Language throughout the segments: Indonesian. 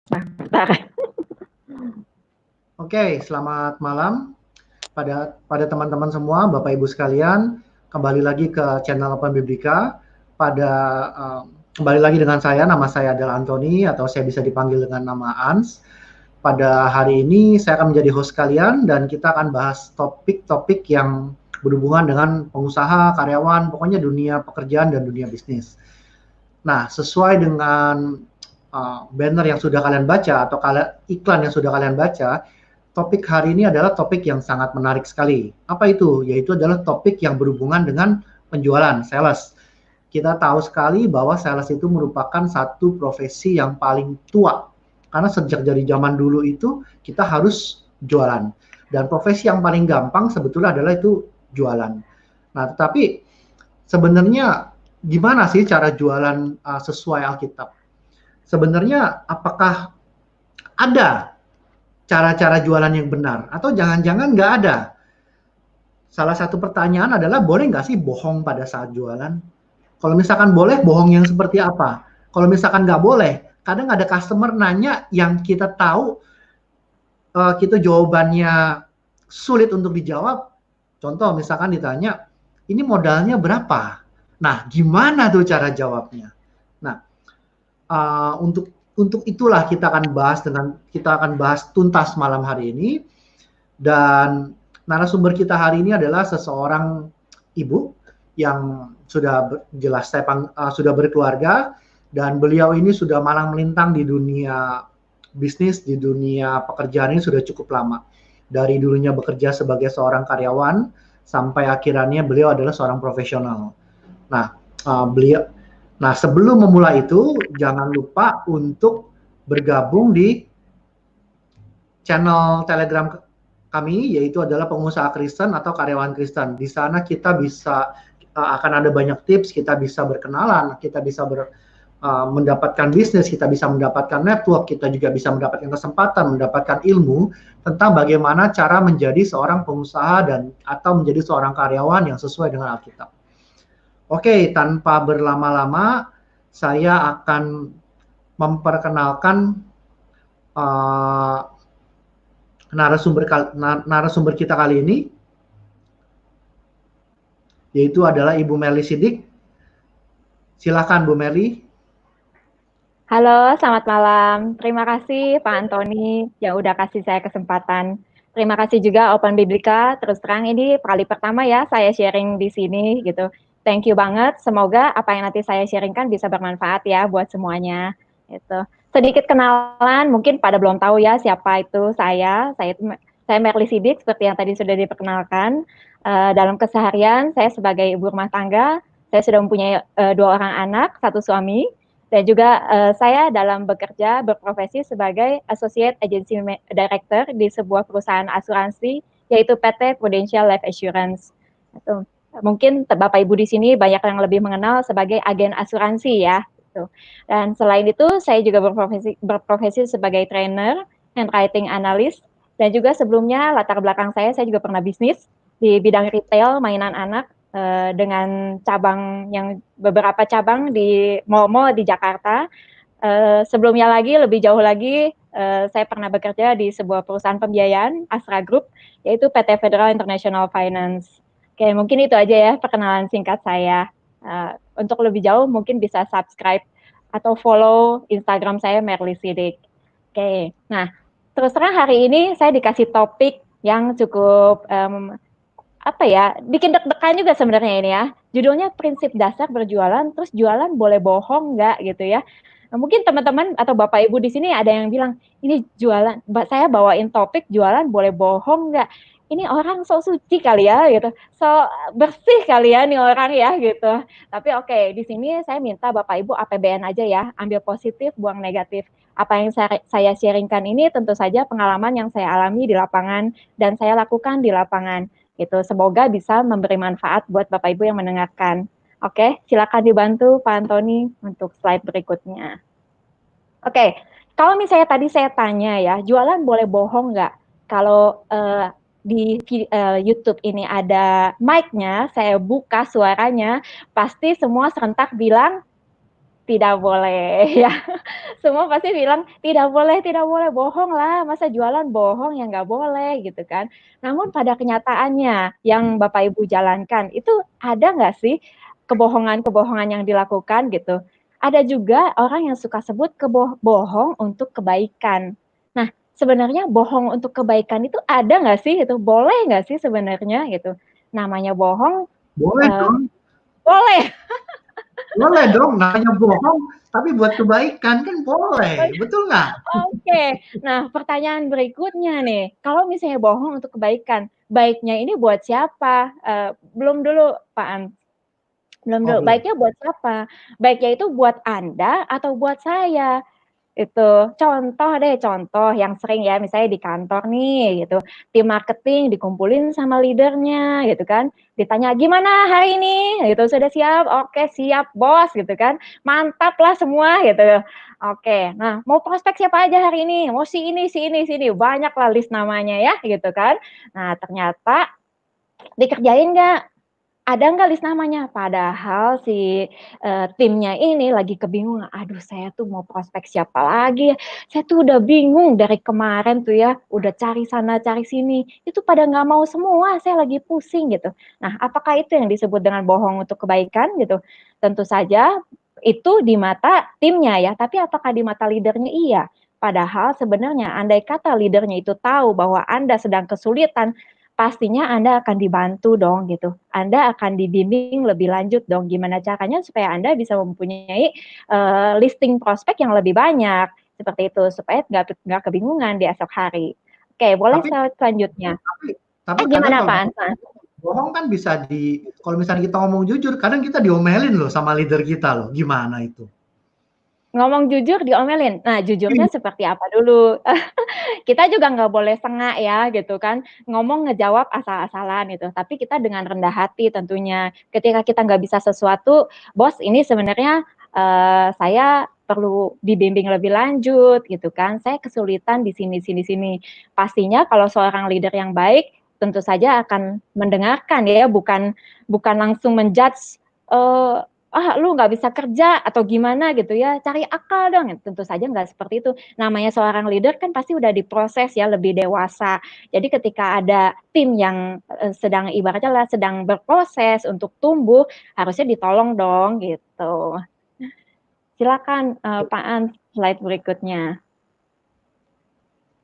Nah, bentar. Oke, selamat malam pada teman-teman semua, Bapak Ibu sekalian. Kembali lagi ke channel Open Biblika. Pada kembali lagi dengan saya, nama saya adalah Anthony atau saya bisa dipanggil dengan nama Ans. Pada hari ini saya akan menjadi host kalian dan kita akan bahas topik-topik yang berhubungan dengan pengusaha, karyawan, pokoknya dunia pekerjaan dan dunia bisnis. Nah, sesuai dengan banner yang sudah kalian baca atau iklan yang sudah kalian baca, topik hari ini adalah topik yang sangat menarik sekali. Apa itu? Yaitu adalah topik yang berhubungan dengan penjualan, sales. Kita tahu sekali bahwa sales itu merupakan satu profesi yang paling tua. Karena sejak dari zaman dulu itu kita harus jualan. Dan profesi yang paling gampang sebetulnya adalah itu jualan. Nah, tetapi sebenarnya gimana sih cara jualan sesuai Alkitab? Sebenarnya apakah ada cara-cara jualan yang benar? Atau jangan-jangan nggak ada? Salah satu pertanyaan adalah boleh nggak sih bohong pada saat jualan? Kalau misalkan boleh, bohong yang seperti apa? Kalau misalkan nggak boleh, kadang ada customer nanya yang kita tahu kita jawabannya sulit untuk dijawab. Contoh misalkan ditanya, ini modalnya berapa? Nah, gimana tuh cara jawabnya? Nah, untuk itulah kita akan bahas tuntas malam hari ini. Dan narasumber kita hari ini adalah seseorang ibu yang jelas sudah berkeluarga dan beliau ini sudah malang melintang di dunia bisnis, di dunia pekerjaan ini sudah cukup lama. Dari dulunya bekerja sebagai seorang karyawan sampai akhirnya beliau adalah seorang profesional. Nah, beliau sebelum memulai itu jangan lupa untuk bergabung di channel Telegram kami, yaitu adalah pengusaha Kristen atau karyawan Kristen. Di sana kita bisa akan ada banyak tips, kita bisa berkenalan, kita bisa mendapatkan bisnis, kita bisa mendapatkan network, kita juga bisa mendapatkan kesempatan, mendapatkan ilmu tentang bagaimana cara menjadi seorang pengusaha dan atau menjadi seorang karyawan yang sesuai dengan Alkitab. Oke, tanpa berlama-lama, saya akan memperkenalkan uh, narasumber kita kali ini, yaitu adalah Ibu Merly Sidik. Silakan Bu Merly. Halo, selamat malam. Terima kasih Pak Antoni yang udah kasih saya kesempatan. Terima kasih juga Open Biblika. Terus terang ini kali pertama ya saya sharing di sini gitu. Thank you banget. Semoga apa yang nanti saya sharingkan bisa bermanfaat ya buat semuanya. Gitu. Sedikit kenalan, mungkin pada belum tahu ya siapa itu saya. Saya Merly Sidik seperti yang tadi sudah diperkenalkan. Dalam keseharian saya sebagai ibu rumah tangga, saya sudah mempunyai 2 orang anak, 1 suami. Dan juga saya dalam berprofesi sebagai Associate Agency Director di sebuah perusahaan asuransi, yaitu PT Prudential Life Assurance. Itu. Mungkin Bapak Ibu di sini banyak yang lebih mengenal sebagai agen asuransi ya. Gitu. Dan selain itu, saya juga berprofesi sebagai trainer, handwriting analyst, dan juga sebelumnya latar belakang saya juga pernah bisnis di bidang retail mainan anak dengan beberapa cabang di mall-mall di Jakarta. Sebelumnya lebih jauh lagi, saya pernah bekerja di sebuah perusahaan pembiayaan Astra Group, yaitu PT Federal International Finance. Oke, mungkin itu aja ya perkenalan singkat saya. Untuk lebih jauh mungkin bisa subscribe atau follow Instagram saya Merly Sidik. Oke, nah terus terang hari ini saya dikasih topik yang cukup bikin deg-degan juga sebenarnya ini ya. Judulnya prinsip dasar berjualan, terus jualan boleh bohong nggak gitu ya. Nah, mungkin teman-teman atau Bapak Ibu di sini ada yang bilang, ini jualan, saya bawain topik jualan boleh bohong nggak? Ini orang so suci kali ya gitu, so bersih kali ya nih orang ya gitu. Tapi oke, di sini saya minta Bapak Ibu APBN aja ya, ambil positif, buang negatif. Apa yang saya sharingkan ini tentu saja pengalaman yang saya alami di lapangan dan saya lakukan di lapangan. Gitu. Semoga bisa memberi manfaat buat Bapak Ibu yang mendengarkan. Oke, silakan dibantu Pak Antoni untuk slide berikutnya. Oke, kalau misalnya tadi saya tanya ya, jualan boleh bohong nggak? Kalau di YouTube ini ada mic-nya, saya buka suaranya, pasti semua serentak bilang tidak boleh ya. Semua pasti bilang, tidak boleh, bohong lah, masa jualan bohong ya nggak boleh gitu kan. Namun pada kenyataannya yang Bapak Ibu jalankan, itu ada nggak sih kebohongan-kebohongan yang dilakukan gitu? Ada juga orang yang suka sebut bohong untuk kebaikan. Nah, sebenarnya bohong untuk kebaikan itu ada nggak sih? Itu boleh nggak sih sebenarnya gitu? Namanya bohong, Boleh dong, boleh. boleh dong, namanya bohong, tapi buat kebaikan kan boleh, betul nggak? Oke, nah pertanyaan berikutnya nih, kalau misalnya bohong untuk kebaikan, baiknya ini buat siapa? Belum dulu Pak An, belum Oh dulu, belum. baiknya buat siapa? Baiknya itu buat Anda atau buat saya? Itu, contoh deh, contoh yang sering ya, misalnya di kantor nih gitu, tim marketing dikumpulin sama leadernya gitu kan, ditanya, "Gimana hari ini?" Gitu, "Sudah siap?" "Oke, siap bos," gitu kan, "Mantap lah semua," gitu. Oke, nah mau prospek siapa aja hari ini? "Oh si ini si ini si ini," banyak lah list namanya ya gitu kan. Nah ternyata dikerjain nggak? Ada nggak list namanya? Padahal si, timnya ini lagi kebingungan, "Aduh saya tuh mau prospek siapa lagi ya? Saya tuh udah bingung dari kemarin tuh ya, udah cari sana cari sini, itu pada nggak mau semua, saya lagi pusing," gitu. Nah, apakah itu yang disebut dengan bohong untuk kebaikan gitu? Tentu saja itu di mata timnya ya, tapi apakah di mata leader-nya? Iya. Padahal sebenarnya andai kata leader-nya itu tahu bahwa Anda sedang kesulitan, pastinya Anda akan dibantu dong gitu. Anda akan dibimbing lebih lanjut dong gimana caranya supaya Anda bisa mempunyai, listing prospek yang lebih banyak, seperti itu, supaya nggak kebingungan di esok hari. Oke, boleh Tapi selanjutnya. tapi tapi kadang Gimana kalau Pak Ansar? bohong kan bisa kalau misalnya kita ngomong jujur, kadang kita diomelin loh sama leader kita loh, gimana itu? Ngomong jujur diomelin? Nah, jujurnya seperti apa dulu? Kita juga nggak boleh sengak ya gitu kan, ngomong ngejawab asal-asalan gitu, tapi kita dengan rendah hati tentunya. Ketika kita nggak bisa sesuatu, "Bos ini sebenarnya, saya perlu dibimbing lebih lanjut," gitu kan, "saya kesulitan di sini sini sini." Pastinya kalau seorang leader yang baik, tentu saja akan mendengarkan ya, bukan bukan langsung men-judge, "Ah, lu nggak bisa kerja," atau gimana gitu ya, "cari akal dong." Tentu saja nggak seperti itu. Namanya seorang leader kan pasti udah diproses ya lebih dewasa. Jadi ketika ada tim yang, sedang ibaratnya lah sedang berproses untuk tumbuh, harusnya ditolong dong gitu. Silakan, Pak An, slide berikutnya.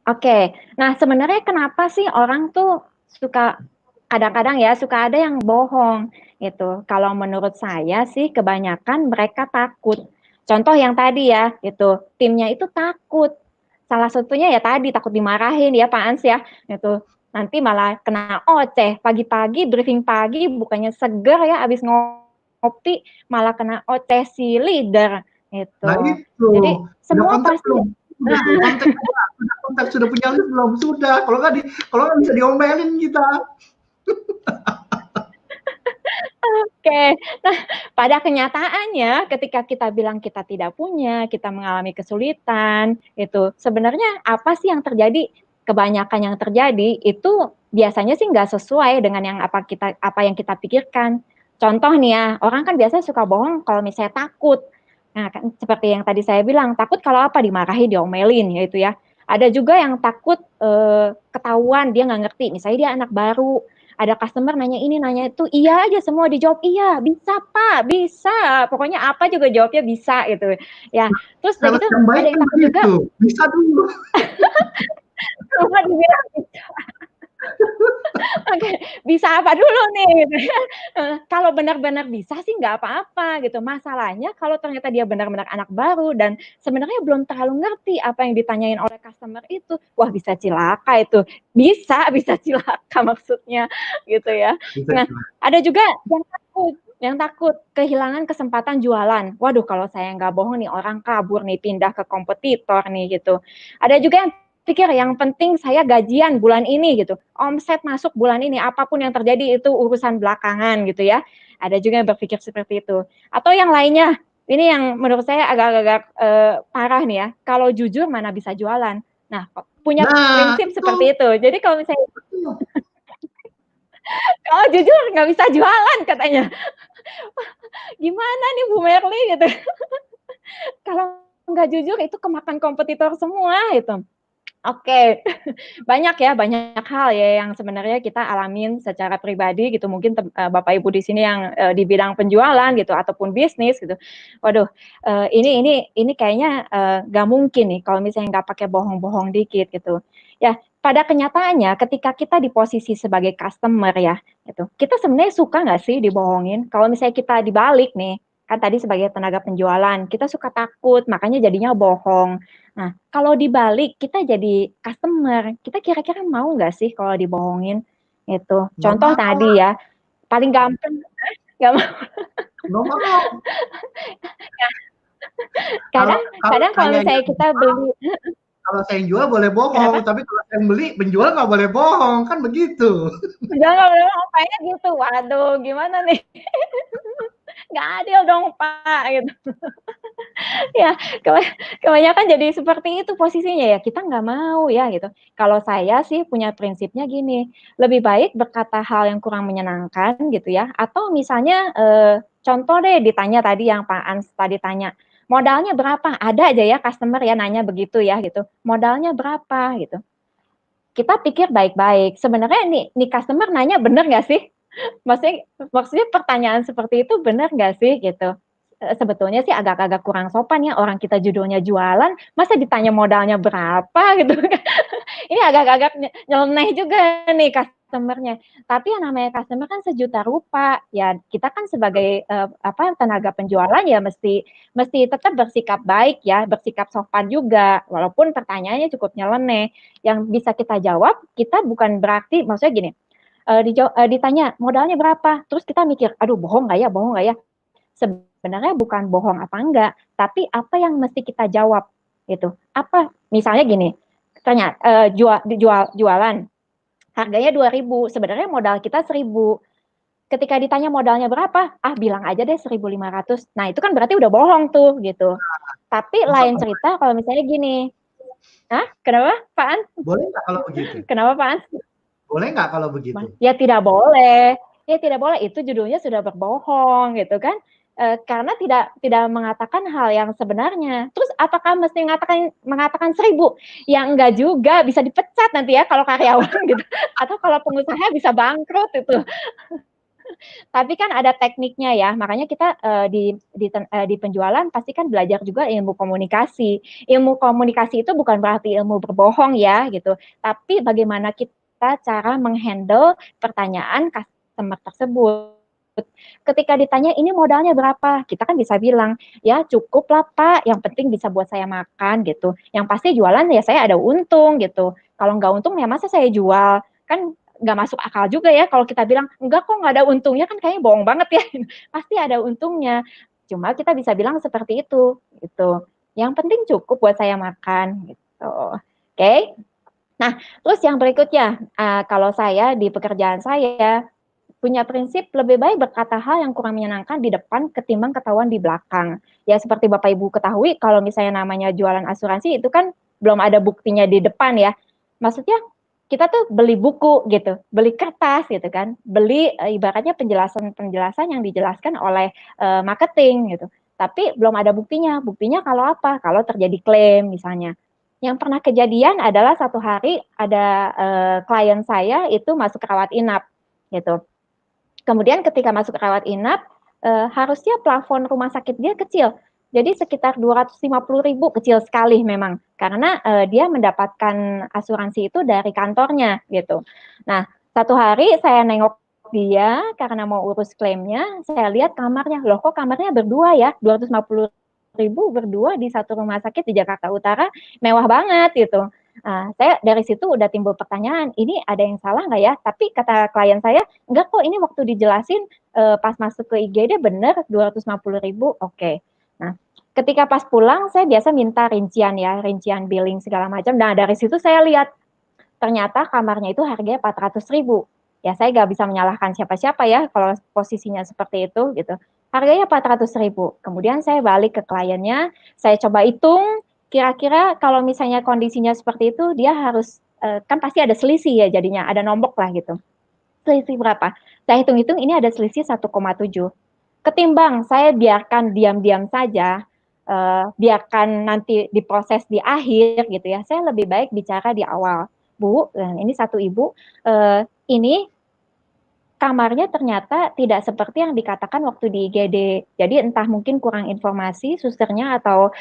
Oke, nah sebenarnya kenapa sih orang tuh suka kadang-kadang ya suka ada yang bohong gitu. Kalau menurut saya sih kebanyakan mereka takut. Contoh yang tadi ya, itu timnya itu takut. Salah satunya ya tadi takut dimarahin ya Pak Ans ya, itu. Nanti malah kena oceh, pagi-pagi briefing pagi bukannya seger ya habis ngopi, malah kena oceh si leader Nah gitu. itu, Jadi udah semua kontak pasti belum? Udah kontak, sudah punya list belum? Sudah, kalau nggak bisa diomelin kita. Oke. Nah, pada kenyataannya ketika kita bilang kita tidak punya, kita mengalami kesulitan, itu sebenarnya apa sih yang terjadi? Kebanyakan yang terjadi itu biasanya sih nggak sesuai dengan apa yang kita pikirkan. Contoh nih ya, orang kan biasanya suka bohong kalau misalnya takut. Nah, kan seperti yang tadi saya bilang, takut kalau apa? Dimarahi, diomelin, ya itu ya. Ada juga yang takut ketahuan, dia nggak ngerti. Misalnya dia anak baru, ada customer nanya ini nanya itu, iya aja semua dijawab iya, bisa Pak, bisa, pokoknya apa juga jawabnya bisa gitu ya. Terus udah Sales gitu yang ada baik yang kan takut juga, begitu, bisa dulu. semua dibilang oke, bisa apa dulu nih gitu ya. Kalau benar-benar bisa sih nggak apa-apa gitu, masalahnya kalau ternyata dia benar-benar anak baru dan sebenarnya belum terlalu ngerti apa yang ditanyain oleh customer itu, wah bisa cilaka itu, bisa cilaka maksudnya gitu ya. Bisa. Nah, ada juga yang takut kehilangan kesempatan jualan. Waduh kalau saya nggak bohong nih orang kabur nih pindah ke kompetitor nih gitu. Ada juga yang pikir yang penting saya gajian bulan ini gitu, omset masuk bulan ini, apapun yang terjadi itu urusan belakangan gitu ya. Ada juga yang berpikir seperti itu. Atau yang lainnya, ini yang menurut saya agak-agak parah nih ya, kalau jujur mana bisa jualan. Nah, punya Nah prinsip itu, seperti itu. Jadi kalau misalnya betul. kalau jujur nggak bisa jualan katanya. Gimana nih Bu Merly gitu. Kalau nggak jujur itu kemakan kompetitor semua itu. Oke, banyak ya, banyak hal ya yang sebenarnya kita alamin secara pribadi gitu, mungkin Bapak Ibu di sini yang, di bidang penjualan gitu ataupun bisnis gitu. Waduh, ini kayaknya, nggak mungkin nih kalau misalnya nggak pakai bohong-bohong dikit gitu. Ya, pada kenyataannya ketika kita di posisi sebagai customer ya, gitu, kita sebenarnya suka nggak sih dibohongin? Kalau misalnya kita dibalik nih, kan tadi sebagai tenaga penjualan, kita suka takut, makanya jadinya bohong. Nah, kalau dibalik kita jadi customer, kita kira-kira mau nggak sih kalau dibohongin? Itu. Nggak Contoh mau, tadi ya, paling gampang nggak mau. nggak mau. Kalau Kadang kalau kadang kalau saya misalnya yang kita beli kalau saya yang jual boleh bohong, kenapa? tapi kalau saya yang beli, penjual nggak boleh bohong, kan begitu. Jangan nggak boleh ngapainnya gitu. Waduh, gimana nih? Nggak adil dong, Pak, gitu. Ya, kebanyakan jadi seperti itu posisinya ya, kita nggak mau ya gitu. Kalau saya sih punya prinsipnya gini, lebih baik berkata hal yang kurang menyenangkan gitu ya, atau misalnya, contoh deh ditanya tadi yang Pak Ans tadi tanya, "Modalnya berapa?" Ada aja ya customer ya nanya begitu ya gitu, "Modalnya berapa?" Gitu. Kita pikir baik-baik, sebenarnya nih customer nanya bener nggak sih? Maksudnya maksudnya pertanyaan seperti itu benar nggak sih gitu? Sebetulnya sih agak-agak kurang sopan ya, orang kita judulnya jualan, masa ditanya modalnya berapa gitu kan. Ini agak-agak nyeleneh juga nih customer-nya. Tapi yang namanya customer kan sejuta rupa, ya kita kan sebagai, tenaga penjualan ya mesti mesti tetap bersikap baik ya, bersikap sopan juga, walaupun pertanyaannya cukup nyeleneh. Yang bisa kita jawab, kita bukan berarti maksudnya gini, ditanya, "Modalnya berapa?" Terus kita mikir, "Aduh bohong nggak ya bohong nggak ya?" Sebenarnya bukan bohong apa enggak, tapi apa yang mesti kita jawab, gitu. Apa misalnya gini, jualan, harganya 2.000, sebenarnya modal kita 1.000. Ketika ditanya modalnya berapa, "Ah, bilang aja deh 1.500." Nah, itu kan berarti udah bohong tuh, gitu. Tapi Masa lain cerita kalau misalnya gini, "Hah? Kenapa, Pak An? boleh nggak kalau begitu? Kenapa, Pak An?" Boleh nggak kalau begitu? Ya tidak boleh, itu judulnya sudah berbohong gitu kan, karena tidak mengatakan hal yang sebenarnya. Terus apakah mesti mengatakan 1.000? Ya enggak juga, bisa dipecat nanti ya kalau karyawan gitu, atau kalau pengusaha bisa bangkrut itu. Tapi kan ada tekniknya ya, makanya kita, di penjualan pasti kan belajar juga ilmu komunikasi. Ilmu komunikasi itu bukan berarti ilmu berbohong ya gitu, tapi bagaimana kita cara menghandle pertanyaan customer tersebut. Ketika ditanya, "Ini modalnya berapa?" Kita kan bisa bilang, "Ya cukup lah Pak, yang penting bisa buat saya makan," gitu. "Yang pasti jualan ya saya ada untung," gitu. Kalau nggak untung ya masa saya jual? Kan nggak masuk akal juga ya kalau kita bilang, "Enggak kok nggak ada untungnya," kan kayaknya bohong banget ya. Pasti ada untungnya. Cuma kita bisa bilang seperti itu, gitu. "Yang penting cukup buat saya makan," gitu. Oke? Nah, terus yang berikutnya, kalau saya di pekerjaan saya, punya prinsip lebih baik berkata hal yang kurang menyenangkan di depan ketimbang ketahuan di belakang. Ya seperti Bapak Ibu ketahui kalau misalnya namanya jualan asuransi itu kan belum ada buktinya di depan ya. Maksudnya kita tuh beli buku gitu, beli kertas gitu kan, beli ibaratnya penjelasan-penjelasan yang dijelaskan oleh marketing gitu. Tapi belum ada buktinya. Buktinya kalau apa? Kalau terjadi klaim misalnya. Yang pernah kejadian adalah satu hari ada klien saya itu masuk rawat inap gitu. Kemudian ketika masuk rawat inap, harusnya plafon rumah sakit dia kecil. Jadi sekitar 250.000, kecil sekali memang. Karena, dia mendapatkan asuransi itu dari kantornya, gitu. Nah, satu hari saya nengok dia karena mau urus klaimnya, saya lihat kamarnya, loh kok kamarnya berdua ya, 250.000 berdua di satu rumah sakit di Jakarta Utara, mewah banget gitu. Saya dari situ udah timbul pertanyaan, ini ada yang salah nggak ya? Tapi kata klien saya, "Enggak kok, ini waktu dijelasin, pas masuk ke IGD bener 250.000, oke." Nah, ketika pas pulang saya biasa minta rincian ya, rincian billing segala macam. Nah, dari situ saya lihat ternyata kamarnya itu harganya 400.000. Ya saya nggak bisa menyalahkan siapa-siapa ya kalau posisinya seperti itu gitu. Harganya 400.000. Kemudian saya balik ke kliennya, saya coba hitung kira-kira kalau misalnya kondisinya seperti itu dia harus kan pasti ada selisih ya jadinya, ada nombok lah gitu. Selisih berapa? Saya hitung-hitung ini ada selisih 1,7. Ketimbang saya biarkan diam-diam saja, biarkan nanti diproses di akhir gitu ya, saya lebih baik bicara di awal. Bu, ini satu ibu, ini kamarnya ternyata tidak seperti yang dikatakan waktu di IGD. Jadi entah mungkin kurang informasi susternya atau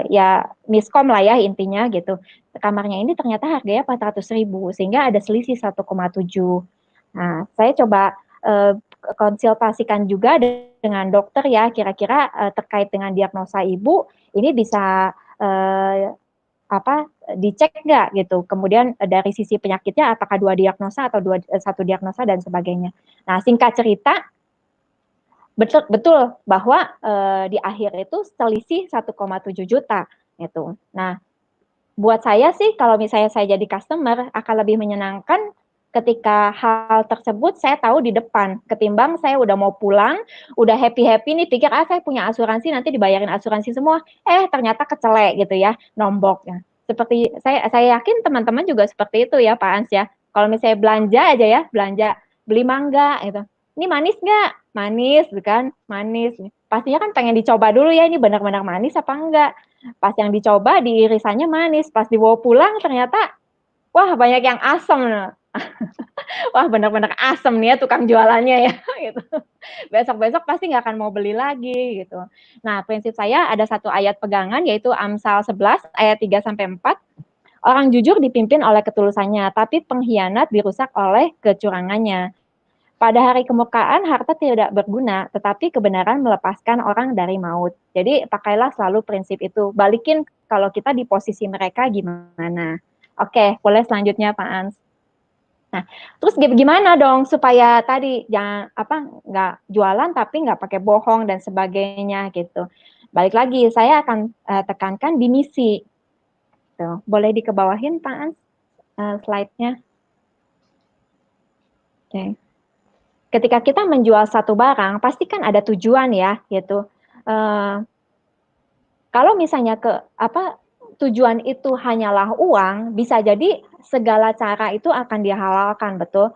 ya miskom lah ya intinya gitu. Kamarnya ini ternyata harganya 400.000 sehingga ada selisih 1,7. Nah, saya coba konsultasikan juga dengan dokter ya kira-kira terkait dengan diagnosa ibu ini bisa apa dicek nggak gitu. Kemudian dari sisi penyakitnya apakah dua diagnosa atau satu diagnosa dan sebagainya. Nah, singkat cerita betul betul bahwa di akhir itu selisih 1,7 juta gitu. Nah, buat saya sih kalau misalnya saya jadi customer akan lebih menyenangkan ketika hal tersebut saya tahu di depan ketimbang saya udah mau pulang, udah happy-happy nih pikir saya punya asuransi nanti dibayarin asuransi semua, ternyata kecelek gitu ya, nombok ya. Seperti saya yakin teman-teman juga seperti itu ya Pak Ans ya. Kalau misalnya belanja aja ya, belanja beli mangga gitu. Ini manis nggak? Manis, kan? Manis. Pastinya kan pengen dicoba dulu ya, ini benar-benar manis apa enggak. Pas yang dicoba diirisannya manis, pas dibawa pulang ternyata wah banyak yang asam. Wah benar-benar asam nih ya tukang jualannya ya gitu. Besok-besok pasti nggak akan mau beli lagi gitu. Nah, prinsip saya ada satu ayat pegangan yaitu Amsal 11 ayat 3 sampai 4. Orang jujur dipimpin oleh ketulusannya, tapi pengkhianat dirusak oleh kecurangannya. Pada hari kemukaan harta tidak berguna, tetapi kebenaran melepaskan orang dari maut. Jadi pakailah selalu prinsip itu. Balikin kalau kita di posisi mereka gimana. Oke, boleh selanjutnya Pak Ans. Nah, terus gimana dong supaya tadi jangan nggak jualan tapi nggak pakai bohong dan sebagainya gitu. Balik lagi, saya akan tekankan di misi. Tuh, boleh dikebawahin Pak Ans slide-nya. Oke. Ketika kita menjual satu barang, pasti kan ada tujuan ya, gitu. Kalau misalnya tujuan itu hanyalah uang, bisa jadi segala cara itu akan dihalalkan, betul.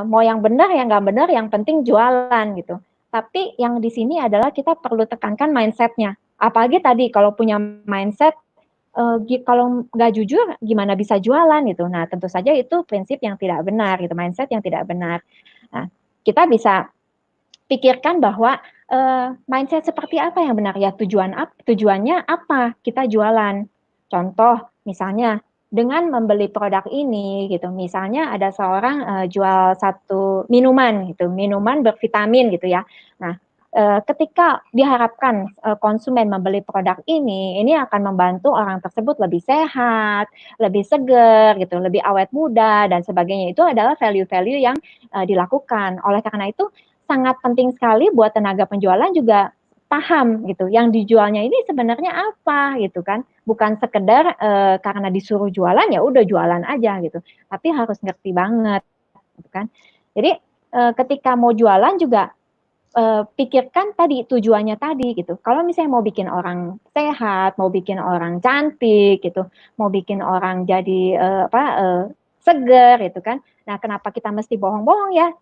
Mau yang benar, yang nggak benar, yang penting jualan gitu. Tapi yang di sini adalah kita perlu tekankan mindsetnya. Apalagi tadi kalau punya mindset, kalau nggak jujur, gimana bisa jualan gitu. Nah, tentu saja itu prinsip yang tidak benar, gitu, mindset yang tidak benar. Nah, kita bisa pikirkan bahwa mindset seperti apa yang benar ya tujuannya apa kita jualan. Contoh misalnya dengan membeli produk ini gitu. Misalnya ada seorang jual satu minuman gitu, minuman bervitamin gitu ya. Nah, ketika diharapkan konsumen membeli produk ini akan membantu orang tersebut lebih sehat, lebih segar gitu, lebih awet muda dan sebagainya. Itu adalah value-value yang dilakukan. Oleh karena itu sangat penting sekali buat tenaga penjualan juga paham gitu yang dijualnya ini sebenarnya apa gitu kan, bukan sekedar karena disuruh jualan ya udah jualan aja gitu, tapi harus ngerti banget gitu kan. Jadi ketika mau jualan juga pikirkan tadi tujuannya tadi gitu. Kalau misalnya mau bikin orang sehat, mau bikin orang cantik gitu, mau bikin orang jadi seger gitu kan. Nah, kenapa kita mesti bohong-bohong ya?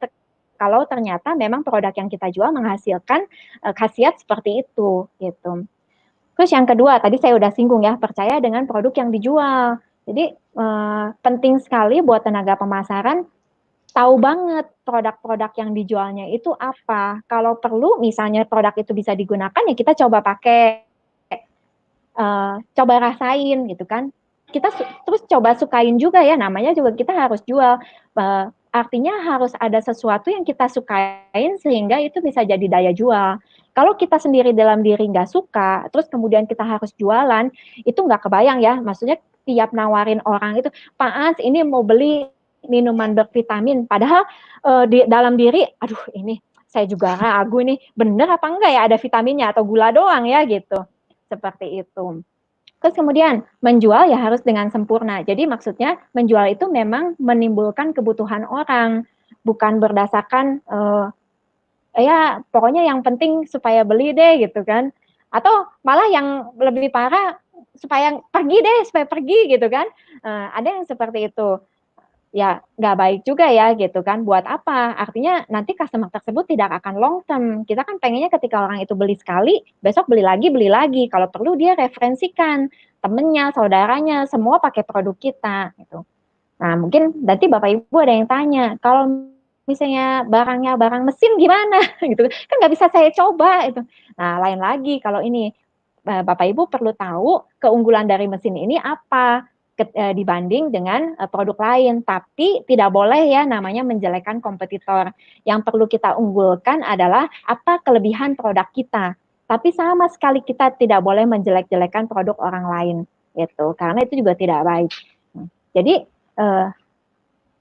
Kalau ternyata memang produk yang kita jual menghasilkan khasiat seperti itu gitu. Terus yang kedua, tadi saya udah singgung ya, percaya dengan produk yang dijual. Jadi penting sekali buat tenaga pemasaran tahu banget produk-produk yang dijualnya itu apa. Kalau perlu misalnya produk itu bisa digunakan ya kita coba pakai, coba rasain gitu kan. Kita terus coba sukain juga ya, namanya juga kita harus jual. Artinya harus ada sesuatu yang kita sukain sehingga itu bisa jadi daya jual. Kalau kita sendiri dalam diri nggak suka, terus kemudian kita harus jualan, itu nggak kebayang ya. Maksudnya tiap nawarin orang itu, Pak Ans ini mau beli minuman bervitamin, padahal di dalam diri, aduh ini saya juga ragu nih, bener apa enggak ya ada vitaminnya atau gula doang ya gitu. Seperti itu. Terus kemudian menjual ya harus dengan sempurna. Jadi maksudnya menjual itu memang menimbulkan kebutuhan orang, bukan berdasarkan ya pokoknya yang penting supaya beli deh gitu kan. Atau malah yang lebih parah supaya pergi deh, supaya pergi gitu kan. Ada yang seperti itu. ya nggak baik juga ya gitu kan. Buat apa? Artinya nanti customer tersebut tidak akan long term. Kita kan pengennya ketika orang itu beli sekali, besok beli lagi, beli lagi. Kalau perlu dia referensikan temennya, saudaranya, semua pakai produk kita gitu. Nah, mungkin nanti Bapak Ibu ada yang tanya, kalau misalnya barangnya barang mesin gimana gitu kan nggak bisa saya coba itu. Nah, lain lagi kalau ini Bapak Ibu perlu tahu keunggulan dari mesin ini apa dibanding dengan produk lain, tapi tidak boleh ya namanya menjelekkan kompetitor. Yang perlu kita unggulkan adalah apa kelebihan produk kita. Tapi sama sekali kita tidak boleh menjelek-jelekan produk orang lain gitu, karena itu juga tidak baik. Jadi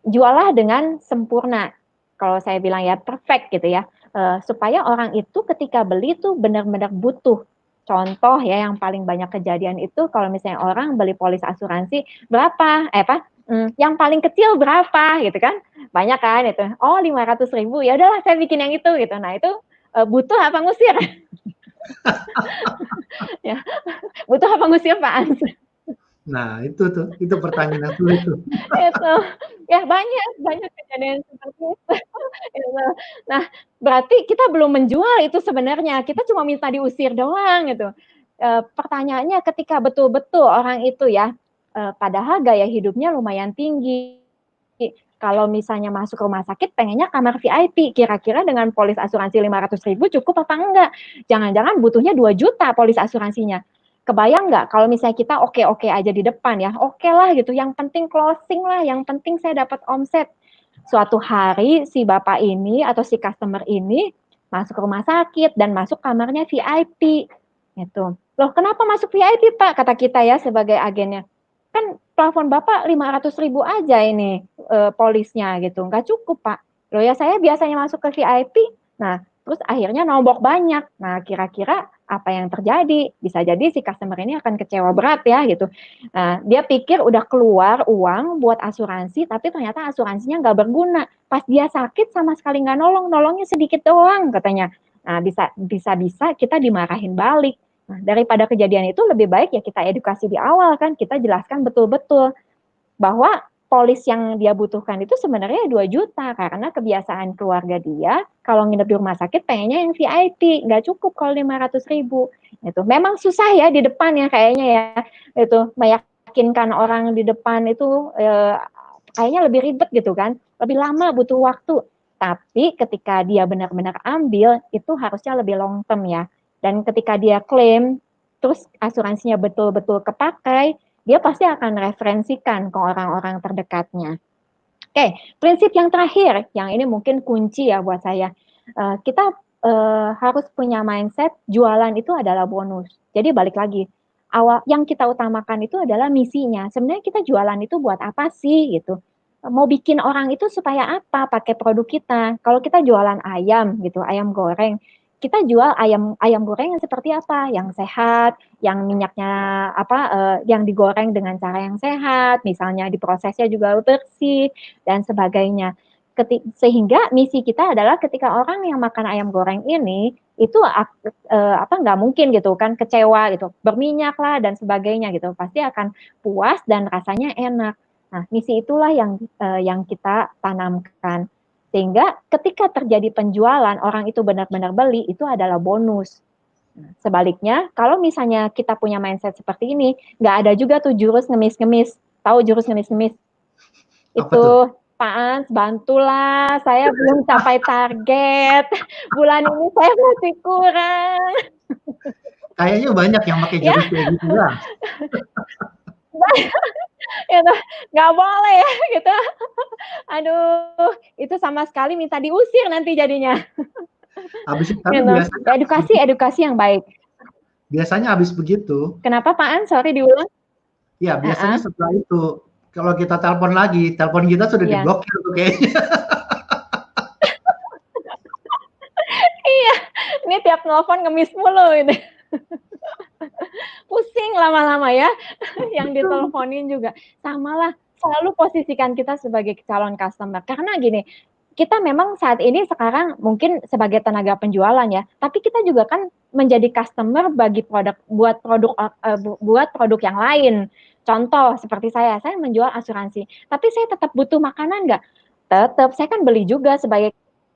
jualah dengan sempurna. Kalau saya bilang ya perfect gitu ya, supaya orang itu ketika beli tuh benar-benar butuh. Contoh ya yang paling banyak kejadian itu kalau misalnya orang beli polis asuransi berapa, yang paling kecil berapa gitu kan, banyak kan itu, oh 500.000 ya udahlah saya bikin yang itu gitu. Nah itu butuh apa ngusir? Ya, butuh apa ngusir Pak Ans? Nah, itu pertanyaan yang sulit tuh. Itu ya banyak banyak kejadian seperti itu. Gitu. Nah, berarti kita belum menjual itu sebenarnya, kita cuma minta diusir doang gitu. Pertanyaannya ketika betul-betul orang itu ya, padahal gaya hidupnya lumayan tinggi. Kalau misalnya masuk rumah sakit pengennya kamar VIP, kira-kira dengan polis asuransi 500.000 cukup apa enggak? Jangan-jangan butuhnya 2 juta polis asuransinya. Kebayang nggak kalau misalnya kita oke-oke aja di depan ya, oke lah gitu, yang penting closing lah, yang penting saya dapat omset. Suatu hari si bapak ini atau si customer ini masuk ke rumah sakit dan masuk kamarnya VIP. Gitu. Loh kenapa masuk VIP Pak? Kata kita ya sebagai agennya. Kan plafon Bapak 500.000 aja ini polisnya gitu. Nggak cukup Pak. Loh ya saya biasanya masuk ke VIP. Nah terus akhirnya nombok banyak. Nah kira-kira apa yang terjadi? Bisa jadi si customer ini akan kecewa berat ya gitu. Nah, dia pikir udah keluar uang buat asuransi, tapi ternyata asuransinya nggak berguna. Pas dia sakit sama sekali nggak nolong, nolongnya sedikit doang katanya. Nah, bisa kita dimarahin balik. Nah, daripada kejadian itu lebih baik ya kita edukasi di awal kan, kita jelaskan betul-betul bahwa polis yang dia butuhkan itu sebenarnya 2 juta karena kebiasaan keluarga dia kalau nginep di rumah sakit pengennya yang VIP, nggak cukup kalau 500.000. Itu memang susah ya di depan ya kayaknya ya, itu meyakinkan orang di depan itu kayaknya lebih ribet gitu kan, lebih lama butuh waktu. Tapi ketika dia benar-benar ambil itu harusnya lebih long term ya. Dan ketika dia klaim terus asuransinya betul-betul kepakai, dia pasti akan referensikan ke orang-orang terdekatnya. Oke, prinsip yang terakhir, yang ini mungkin kunci ya buat saya. Kita harus punya mindset jualan itu adalah bonus. Jadi balik lagi, awal yang kita utamakan itu adalah misinya. Sebenarnya kita jualan itu buat apa sih gitu? Mau bikin orang itu supaya apa pakai produk kita? Kalau kita jualan ayam gitu, ayam goreng, kita jual ayam ayam goreng yang seperti apa? Yang sehat, yang minyaknya yang digoreng dengan cara yang sehat, misalnya diprosesnya juga bersih dan sebagainya. Sehingga misi kita adalah ketika orang yang makan ayam goreng ini itu nggak mungkin gitu kan kecewa gitu, berminyak lah dan sebagainya gitu, pasti akan puas dan rasanya enak. Nah, misi itulah yang kita tanamkan. Sehingga ketika terjadi penjualan, orang itu benar-benar beli, itu adalah bonus. Nah, sebaliknya, kalau misalnya kita punya mindset seperti ini, nggak ada juga tuh jurus ngemis-ngemis. Tahu jurus ngemis-ngemis? Apa tuh? Itu, Pak Ans, bantulah, saya belum capai target. Bulan ini saya masih kurang. Kayaknya banyak yang pakai Ya, jurus kayak gitu ya. gitu. Nggak boleh ya, gitu. Aduh, itu sama sekali minta diusir nanti jadinya. Habis tapi Gitu. Edukasi, edukasi yang baik. biasanya habis begitu, Kenapa Pak An? Sorry diulang. ya biasanya Uh-uh. setelah itu kalau kita telepon lagi, telepon kita sudah Iya. diblokir tuh kayaknya. Iya, ini tiap nelfon ngemis mulu ini. Pusing lama-lama ya, yang diteleponin juga. Samalah, selalu posisikan kita sebagai calon customer. Karena gini, kita memang saat ini sekarang mungkin sebagai tenaga penjualan ya, tapi kita juga kan menjadi customer bagi produk buat produk yang lain. contoh seperti saya menjual asuransi, tapi saya tetap butuh makanan nggak? Tetap, saya kan beli juga sebagai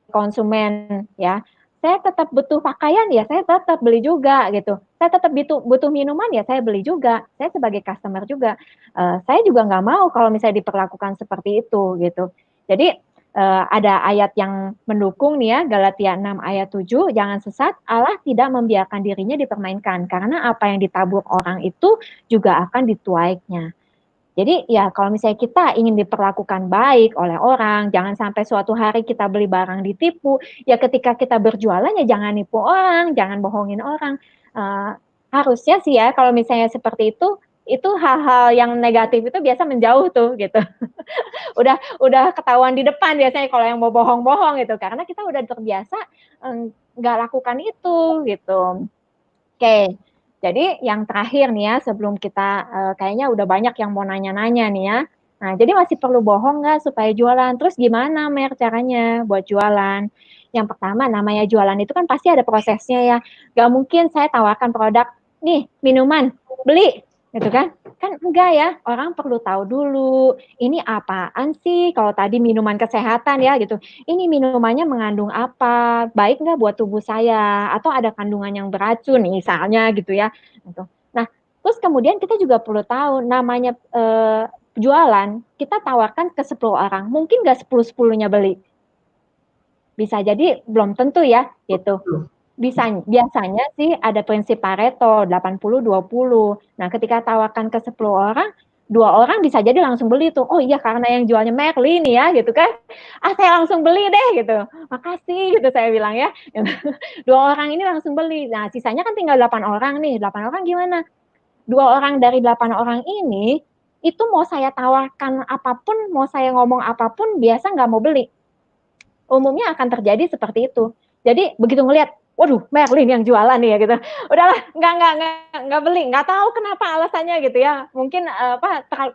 konsumen ya. Saya tetap butuh pakaian ya, saya tetap beli juga gitu. Saya tetap butuh minuman ya, saya beli juga. Saya sebagai customer juga, saya juga nggak mau kalau misalnya diperlakukan seperti itu gitu. Jadi ada ayat yang mendukung nih ya, Galatia 6 ayat 7, jangan sesat, Allah tidak membiarkan dirinya dipermainkan, karena apa yang ditabur orang itu juga akan dituainya. Jadi ya kalau misalnya kita ingin diperlakukan baik oleh orang, jangan sampai suatu hari kita beli barang ditipu, ya ketika kita berjualan ya jangan nipu orang, jangan bohongin orang. Harusnya sih ya kalau misalnya seperti itu hal-hal yang negatif itu biasa menjauh tuh gitu. Udah ketahuan di depan biasanya kalau yang mau bohong-bohong gitu, karena kita udah terbiasa nggak lakukan itu gitu. Oke, jadi yang terakhir nih ya, sebelum kita kayaknya udah banyak yang mau nanya-nanya nih ya. Nah, jadi masih perlu bohong nggak supaya jualan? Terus gimana, Mer, caranya buat jualan? Yang pertama, namanya jualan itu kan pasti ada prosesnya ya. Gak mungkin saya tawarkan produk, nih minuman, beli, gitu kan? Kan enggak ya, orang perlu tahu dulu, ini apaan sih? Kalau tadi minuman kesehatan ya gitu, ini minumannya mengandung apa, baik nggak buat tubuh saya, atau ada kandungan yang beracun misalnya gitu ya. Gitu. Nah, terus kemudian kita juga perlu tahu namanya jualan, kita tawarkan ke 10 orang, mungkin nggak 10-10-nya beli. Bisa jadi belum tentu ya gitu. Biasanya sih ada prinsip Pareto 80-20. Nah, ketika tawarkan ke 10 orang, 2 orang bisa jadi langsung beli tuh. Oh iya, karena yang jualnya Merly nih ya gitu kan. Saya langsung beli deh gitu. Makasih gitu saya bilang ya. 2 orang ini langsung beli. Nah, sisanya kan tinggal 8 orang nih. 8 orang gimana? 2 orang dari 8 orang ini itu mau saya tawarkan apapun, mau saya ngomong apapun, biasa nggak mau beli. Umumnya akan terjadi seperti itu. Jadi begitu ngelihat, waduh, Merlin yang jualan nih ya gitu. Udahlah, nggak beli, nggak tahu kenapa alasannya gitu ya. Mungkin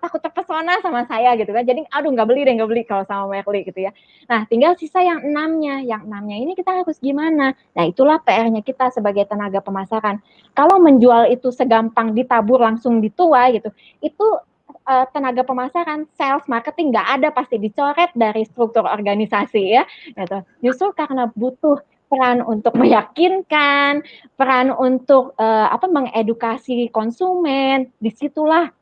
takut terpesona sama saya gitu kan. Jadi aduh nggak beli kalau sama Merlin gitu ya. Nah, tinggal sisa yang 6-nya. Yang 6-nya ini kita harus gimana? Nah, itulah PR-nya kita sebagai tenaga pemasaran. Kalau menjual itu segampang ditabur langsung dituai gitu, itu tenaga pemasaran, sales, marketing nggak ada, pasti dicoret dari struktur organisasi ya. Gitu. Justru karena butuh peran untuk meyakinkan, peran untuk mengedukasi konsumen, disitulah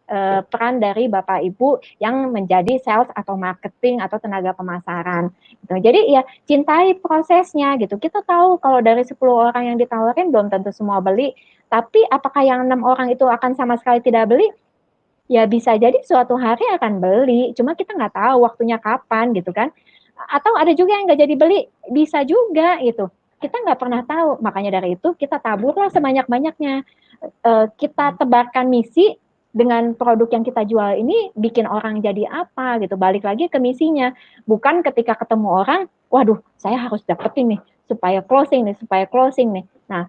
peran dari Bapak Ibu yang menjadi sales atau marketing atau tenaga pemasaran. Gitu. Jadi ya cintai prosesnya gitu. Kita tahu kalau dari 10 orang yang ditawarin belum tentu semua beli, tapi apakah yang 6 orang itu akan sama sekali tidak beli? Ya bisa jadi suatu hari akan beli, cuma kita nggak tahu waktunya kapan gitu kan. Atau ada juga yang nggak jadi beli, bisa juga gitu. Kita nggak pernah tahu, makanya dari itu kita taburlah sebanyak-banyaknya. Kita tebarkan misi dengan produk yang kita jual ini bikin orang jadi apa gitu. Balik lagi ke misinya, bukan ketika ketemu orang, waduh saya harus dapetin nih supaya closing nih. Nah,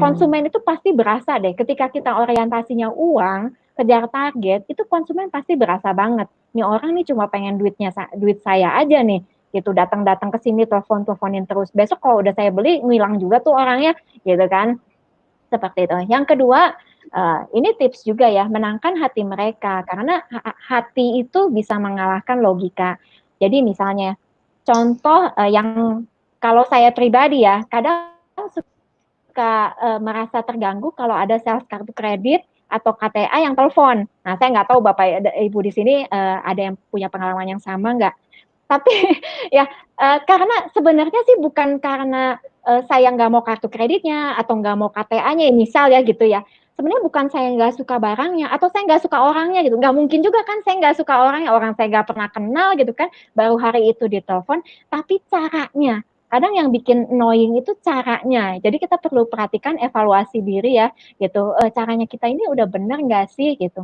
konsumen itu pasti berasa deh ketika kita orientasinya uang, kejar target, itu konsumen pasti berasa banget. Nih orang nih cuma pengen duit saya aja nih, gitu. Datang-datang ke sini teleponin terus. Besok kalau udah saya beli ngilang juga tuh orangnya, gitu kan. Seperti itu. Yang kedua, ini tips juga ya, menangkan hati mereka karena hati itu bisa mengalahkan logika. Jadi misalnya contoh yang kalau saya pribadi ya, kadang suka merasa terganggu kalau ada sales kartu kredit atau KTA yang telepon. Nah, saya nggak tahu Bapak Ibu di sini ada yang punya pengalaman yang sama nggak? Tapi ya karena sebenarnya sih bukan karena saya nggak mau kartu kreditnya atau nggak mau KTA-nya, misal ya gitu ya. Sebenarnya bukan saya nggak suka barangnya atau saya nggak suka orangnya gitu. Nggak mungkin juga kan saya nggak suka orangnya, orang saya nggak pernah kenal gitu kan. Baru hari itu ditelepon, tapi caranya. Kadang yang bikin annoying itu caranya. Jadi kita perlu perhatikan evaluasi diri ya gitu. Caranya kita ini udah benar nggak sih gitu.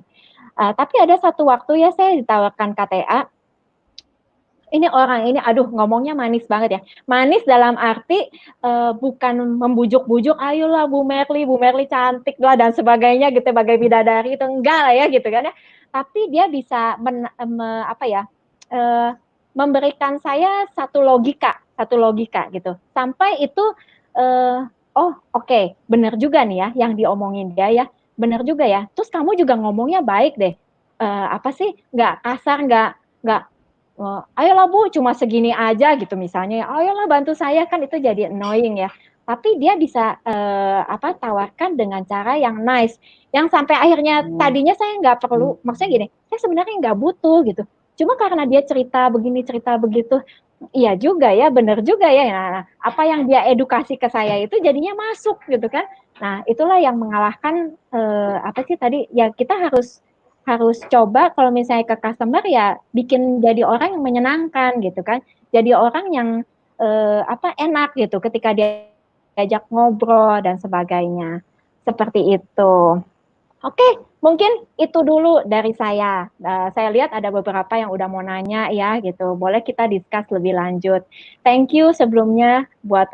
Tapi ada satu waktu ya saya ditawarkan KTA, ini orang ini aduh ngomongnya manis banget ya. Manis dalam arti bukan membujuk-bujuk, ayolah Bu Merly cantik lah dan sebagainya gitu sebagai bidadari itu enggak lah ya gitu kan ya. Tapi dia bisa memberikan saya satu logika gitu. Sampai itu oh oke, benar juga nih ya yang diomongin dia ya. Benar juga ya. Terus kamu juga ngomongnya baik deh. apa sih, nggak kasar, nggak, ayolah Bu, cuma segini aja gitu misalnya, ayolah bantu saya, kan itu jadi annoying ya. Tapi dia bisa tawarkan dengan cara yang nice, yang sampai akhirnya tadinya saya nggak perlu, maksudnya gini, saya sebenarnya nggak butuh gitu. Cuma karena dia cerita begini, cerita begitu, iya juga ya, bener juga ya. Nah, apa yang dia edukasi ke saya itu jadinya masuk gitu kan. Nah, itulah yang mengalahkan apa sih tadi? Ya kita harus harus coba kalau misalnya ke customer ya bikin jadi orang yang menyenangkan gitu kan. Jadi orang yang enak gitu ketika dia diajak ngobrol dan sebagainya. Seperti itu. Oke, mungkin itu dulu dari saya. Saya lihat ada beberapa yang udah mau nanya ya gitu. Boleh kita discuss lebih lanjut. Thank you sebelumnya buat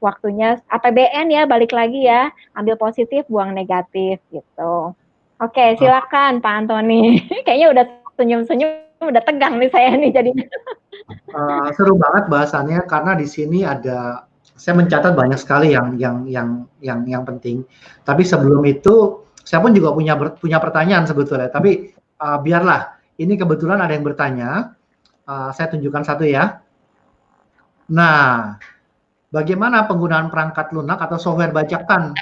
waktunya. APBN ya, balik lagi ya. Ambil positif, buang negatif gitu. Oke, Uh, silakan Pak Antoni. Kayaknya udah senyum-senyum, udah tegang nih saya nih jadinya. seru banget bahasannya karena di sini ada saya mencatat banyak sekali yang penting. Tapi sebelum itu saya pun juga punya pertanyaan sebetulnya. Tapi biarlah ini kebetulan ada yang bertanya. Saya tunjukkan satu ya. Nah, bagaimana penggunaan perangkat lunak atau software bajakan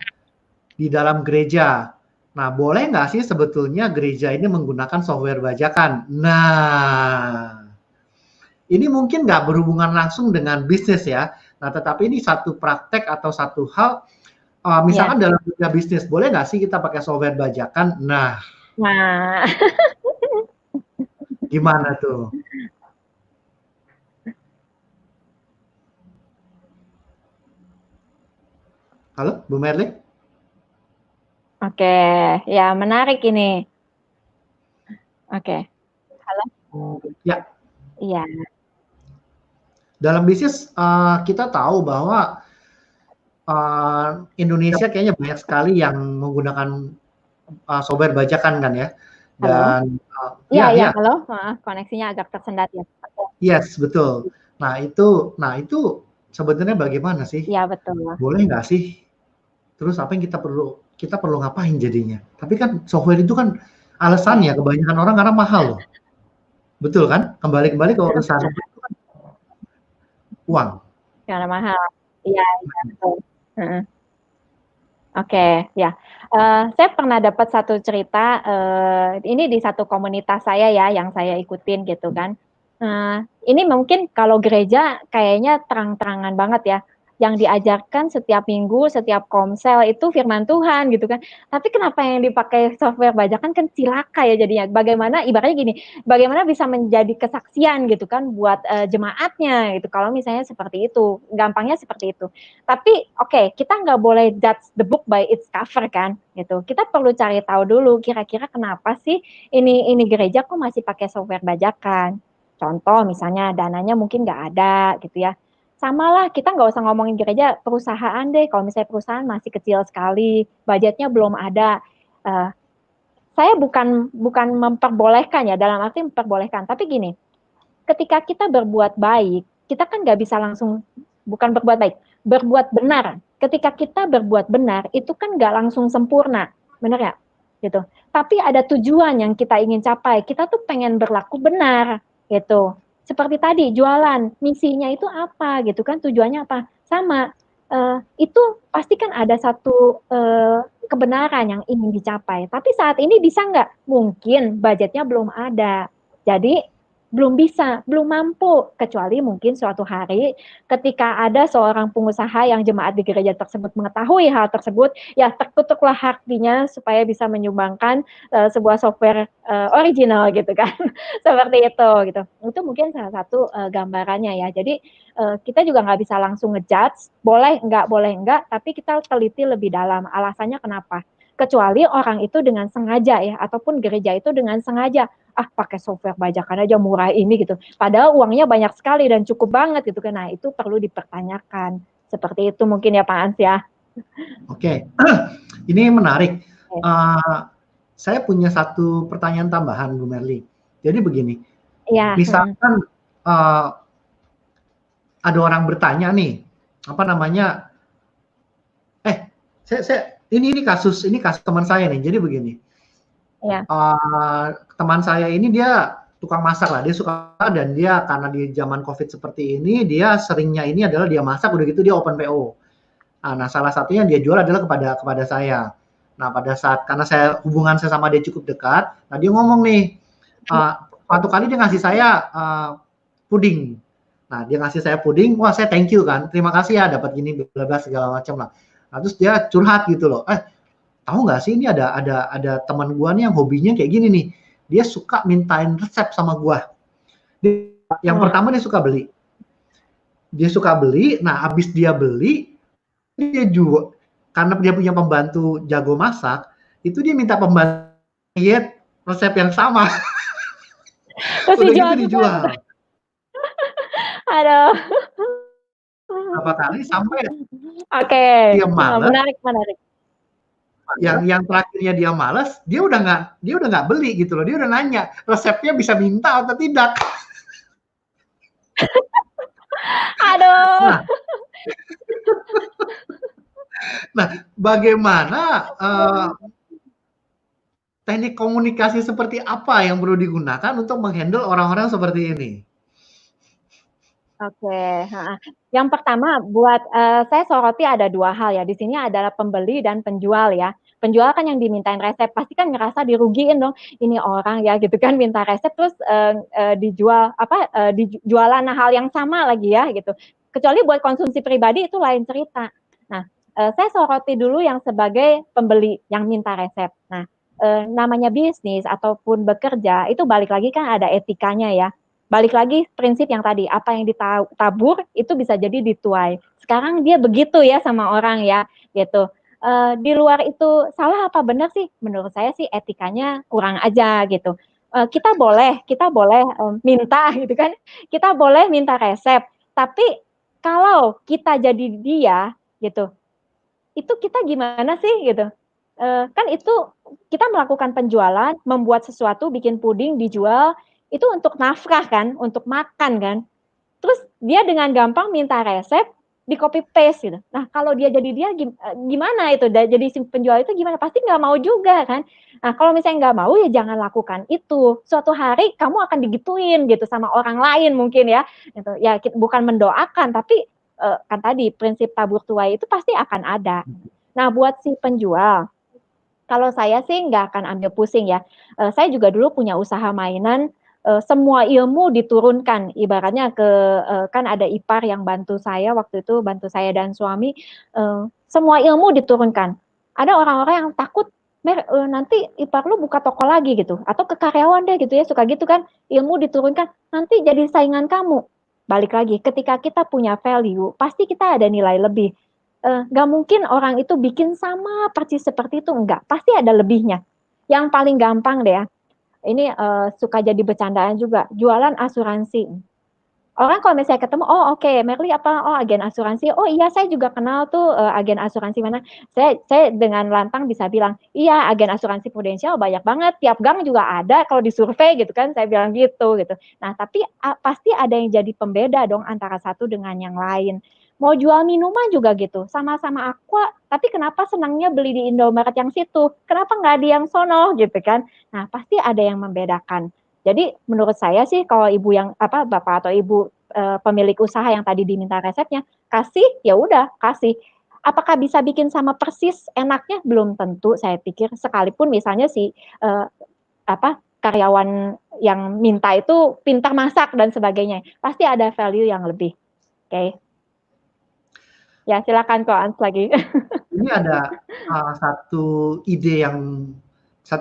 di dalam gereja? Nah, boleh nggak sih sebetulnya gereja ini menggunakan software bajakan? Nah, ini mungkin nggak berhubungan langsung dengan bisnis ya. Nah, tetapi ini satu praktek atau satu hal, Ya. misalkan dalam dunia bisnis, boleh nggak sih kita pakai software bajakan? Nah, Nah, gimana tuh? Halo, Bu Merli? oke. Ya, menarik ini. Oke. Halo? Ya, Iya. dalam bisnis kita tahu bahwa Indonesia kayaknya banyak sekali yang menggunakan software bajakan kan ya. Halo? Dan Iya, ya, iya, ya, halo. Koneksinya agak tersendat ya. yes, betul. Nah itu sebenarnya bagaimana sih? Iya, betul. Boleh nggak sih? Terus apa yang kita perlu ngapain jadinya? Tapi kan software itu kan alasannya Oke. kebanyakan orang karena mahal loh. Betul kan? Kembali ke urusan uang. Karena mahal. Iya, iya, betul. Heeh. Oke, ya. Saya pernah dapat satu cerita, ini di satu komunitas saya ya, yang saya ikutin gitu kan. Ini mungkin kalau gereja kayaknya terang-terangan banget ya, yang diajarkan setiap minggu, setiap komsel itu firman Tuhan gitu kan. Tapi kenapa yang dipakai software bajakan kan cilaka ya jadinya. Bagaimana ibaratnya gini, bagaimana bisa menjadi kesaksian gitu kan buat jemaatnya gitu. Kalau misalnya seperti itu, gampangnya seperti itu. Tapi oke, kita nggak boleh judge the book by its cover kan, gitu. Kita perlu cari tahu dulu kira-kira kenapa sih ini gereja kok masih pakai software bajakan. Contoh misalnya dananya mungkin nggak ada gitu ya. Sama lah, kita nggak usah ngomongin gereja, perusahaan deh. Kalau misalnya perusahaan masih kecil sekali, budgetnya belum ada. Uh, saya bukan memperbolehkan ya, dalam arti memperbolehkan. Tapi gini, ketika kita berbuat baik, kita kan nggak bisa langsung, bukan berbuat baik, berbuat benar. Ketika kita berbuat benar, itu kan nggak langsung sempurna, benar ya? Gitu. Tapi ada tujuan yang kita ingin capai. Kita tuh pengen berlaku benar, gitu. Seperti tadi jualan, misinya itu apa, gitu kan? Tujuannya apa? Sama. Itu pasti kan ada satu kebenaran yang ingin dicapai. Tapi saat ini bisa nggak? Mungkin budgetnya belum ada. Jadi belum bisa, belum mampu, kecuali mungkin suatu hari ketika ada seorang pengusaha yang jemaat di gereja tersebut mengetahui hal tersebut, ya terkutuklah hatinya supaya bisa menyumbangkan sebuah software original gitu kan, seperti itu gitu. Itu mungkin salah satu gambarannya ya. Jadi kita juga nggak bisa langsung ngejudge, boleh enggak, tapi kita teliti lebih dalam alasannya kenapa. Kecuali orang itu dengan sengaja ya, ataupun gereja itu dengan sengaja pakai software bajakan aja murah ini gitu. Padahal uangnya banyak sekali dan cukup banget gitu kan. Nah, itu perlu dipertanyakan. Seperti itu mungkin ya Pak Ans ya. Oke, ini menarik. Saya punya satu pertanyaan tambahan, Bu Merli. Jadi begini, Iya. misalkan ada orang bertanya nih, apa namanya? Ini kasus teman saya nih. Jadi begini, Iya. Teman saya ini dia tukang masak lah, dia suka dan dia karena di zaman COVID seperti ini, dia seringnya ini adalah dia masak, udah gitu dia open PO. Nah, salah satunya dia jual adalah kepada saya. Nah, pada saat karena hubungan saya sama dia cukup dekat, nah dia ngomong nih, suatu kali dia ngasih saya puding. Nah, dia ngasih saya puding, wah saya thank you kan, terima kasih ya dapat gini, bla bla segala macam lah. Nah, terus dia curhat gitu loh, tahu nggak sih ini ada teman gua nih yang hobinya kayak gini nih, dia suka mintain resep sama gua. Yang pertama dia suka beli, nah abis dia beli, dia jual, karena dia punya pembantu jago masak, itu dia minta pembantu diet resep yang sama. Terus Udah gitu dijual juga gitu. dijual. Aduh. Berapa kali sampai Oke, dia males, menarik menarik. yang terakhirnya dia udah nggak beli gitu loh, dia udah nanya resepnya bisa minta atau tidak. Aduh. Nah, nah bagaimana teknik komunikasi seperti apa yang perlu digunakan untuk menghandle orang-orang seperti ini? Oke, heeh. Yang pertama buat saya soroti ada 2 hal ya, di sini adalah pembeli dan penjual ya. Penjual kan yang dimintain resep, pasti kan ngerasa dirugiin dong, ini orang ya gitu kan minta resep terus, dijual jualan hal yang sama lagi ya gitu. Kecuali buat konsumsi pribadi itu lain cerita. Nah, saya soroti dulu yang sebagai pembeli yang minta resep. Nah, namanya bisnis ataupun bekerja itu balik lagi kan ada etikanya ya. Balik lagi prinsip yang tadi, apa yang ditabur itu bisa jadi dituai. Sekarang dia begitu ya sama orang ya, gitu. Di luar itu salah apa benar sih? Menurut saya sih etikanya kurang aja gitu. Kita boleh minta gitu kan, kita boleh minta resep, tapi kalau kita jadi dia gitu, itu kita gimana sih gitu? Kan itu kita melakukan penjualan, membuat sesuatu, bikin puding, dijual, itu untuk nafkah kan, untuk makan kan. Terus dia dengan gampang minta resep, di copy paste gitu. Nah kalau dia jadi dia gimana itu? Jadi si penjual itu gimana? Pasti nggak mau juga kan. Nah kalau misalnya nggak mau ya jangan lakukan itu. Suatu hari kamu akan digituin gitu sama orang lain mungkin ya. Gitu. Ya bukan mendoakan tapi kan tadi prinsip tabur tuai itu pasti akan ada. Nah buat si penjual, kalau saya sih nggak akan ambil pusing ya. Saya juga dulu punya usaha mainan, semua ilmu diturunkan. Ibaratnya kan ada ipar yang bantu saya waktu itu, bantu saya dan suami, semua ilmu diturunkan. Ada orang-orang yang takut, Mer, nanti ipar lu buka toko lagi gitu, atau ke karyawan deh gitu ya, suka gitu kan, ilmu diturunkan, nanti jadi saingan kamu. Balik lagi, ketika kita punya value, pasti kita ada nilai lebih. Nggak mungkin orang itu bikin sama persis seperti itu, enggak. Pasti ada lebihnya. Yang paling gampang deh ya, ini suka jadi bercandaan juga, jualan asuransi. Orang kalau misalnya ketemu, oh oke, Merly apa? Oh agen asuransi. Oh iya, saya juga kenal tuh agen asuransi mana. Saya dengan lantang bisa bilang, iya agen asuransi prudensial banyak banget, tiap gang juga ada kalau disurvei gitu kan, saya bilang gitu. Nah tapi pasti ada yang jadi pembeda dong antara satu dengan yang lain. Mau jual minuman juga gitu, sama-sama aqua, tapi kenapa senangnya beli di Indomaret yang situ? Kenapa nggak di yang sono gitu kan? Nah pasti ada yang membedakan. Jadi menurut saya sih kalau ibu yang bapak atau ibu pemilik usaha yang tadi diminta resepnya, kasih ya udah kasih. Apakah bisa bikin sama persis enaknya? Belum tentu saya pikir. Sekalipun misalnya si karyawan yang minta itu pintar masak dan sebagainya, pasti ada value yang lebih. Oke. Okay. Ya silakan kok Ans lagi. Ini ada satu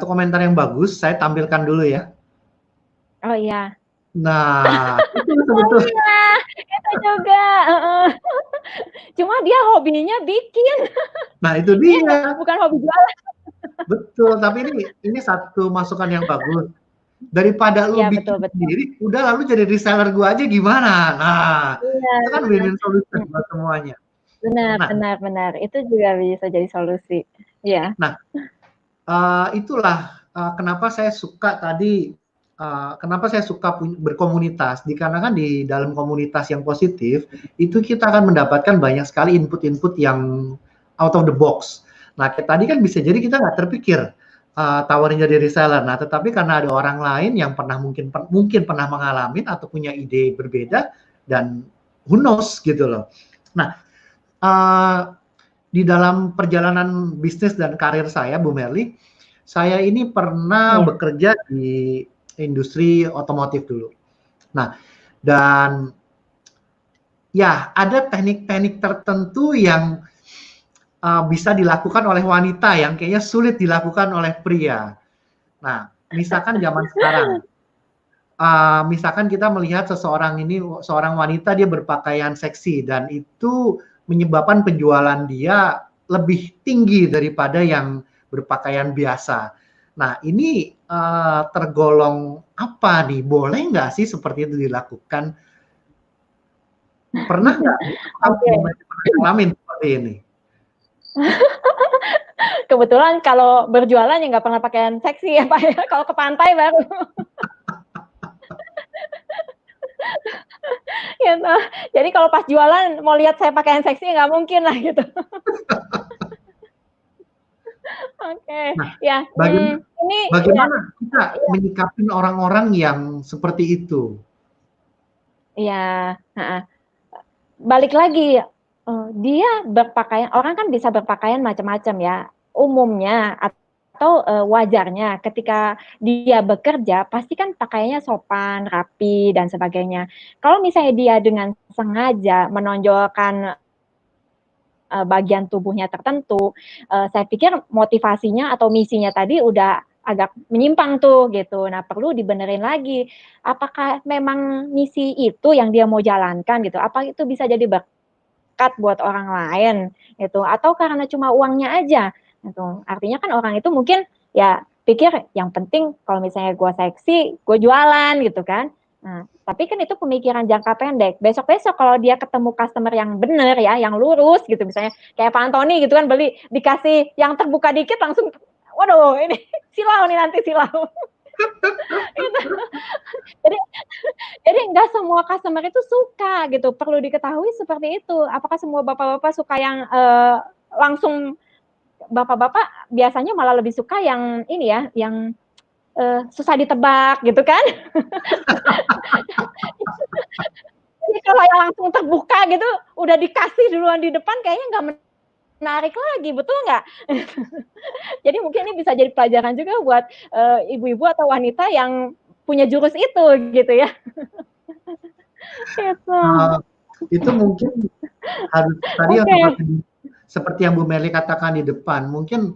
komentar yang bagus, saya tampilkan dulu ya. Oh iya. Nah, itu oh iya, itu juga. Cuma dia hobinya bikin. Nah, itu dia. Bukan hobi jualan. Betul, tapi ini satu masukan yang bagus. Daripada lu ya, bikin betul. sendiri, udah lalu jadi reseller gua aja gimana? Nah, iya, itu kan win-win solution buat semuanya. Benar. Itu juga bisa jadi solusi. Iya. Nah, itulah kenapa saya suka berkomunitas. Dikarenakan di dalam komunitas yang positif, itu kita akan mendapatkan banyak sekali input-input yang out of the box. Nah, kayak tadi kan bisa jadi kita nggak terpikir, tawarin jadi reseller. Nah, tetapi karena ada orang lain yang mungkin pernah mengalami atau punya ide berbeda dan who knows gitu loh. Nah, di dalam perjalanan bisnis dan karir saya, Bu Merly, saya ini pernah Iya. bekerja di industri otomotif dulu. Nah, dan ya ada teknik-teknik tertentu yang bisa dilakukan oleh wanita yang kayaknya sulit dilakukan oleh pria. Nah, misalkan zaman sekarang, misalkan kita melihat seorang wanita dia berpakaian seksi dan itu menyebabkan penjualan dia lebih tinggi daripada yang berpakaian biasa. Nah, ini tergolong apa nih? Boleh nggak sih seperti itu dilakukan? Pernah nggak? Oke. Pernah ngalamin seperti ini? Kebetulan kalau berjualan ya nggak pernah pakaian seksi ya Pak ya, kalau ke pantai baru. Gitu. Jadi kalau pas jualan mau lihat saya pakaian seksi nggak mungkin lah gitu. Oke, Nah, ya, ini ya, bagaimana kita menyikapi orang-orang yang seperti itu? ya, balik lagi, dia berpakaian, orang kan bisa berpakaian macam-macam ya, umumnya atau wajarnya ketika dia bekerja pasti kan pakaiannya sopan, rapi dan sebagainya. Kalau misalnya dia dengan sengaja menonjolkan bagian tubuhnya tertentu, saya pikir motivasinya atau misinya tadi udah agak menyimpang tuh gitu. Nah, perlu dibenerin lagi. Apakah memang misi itu yang dia mau jalankan gitu? Apa itu bisa jadi berkat buat orang lain gitu? Atau karena cuma uangnya aja gitu? Artinya kan orang itu mungkin ya pikir yang penting kalau misalnya gue seksi, gue jualan gitu kan. Nah, tapi kan itu pemikiran jangka pendek. Besok-besok kalau dia ketemu customer yang bener ya, yang lurus gitu, misalnya kayak Pak Antoni gitu kan, beli dikasih yang terbuka dikit langsung, waduh ini silau nih nanti silau. Gitu. Jadi jadi nggak semua customer itu suka gitu. Perlu diketahui seperti itu. Apakah semua bapak-bapak suka yang langsung, bapak-bapak biasanya malah lebih suka yang ini ya, yang susah ditebak gitu kan. Jadi kalau yang langsung terbuka gitu, udah dikasih duluan di depan kayaknya nggak menarik lagi, betul nggak? Jadi mungkin ini bisa jadi pelajaran juga buat ibu-ibu atau wanita yang punya jurus itu gitu ya. Gitu. Itu mungkin harus tadi yang Oke. seperti yang Bu Meli katakan di depan, mungkin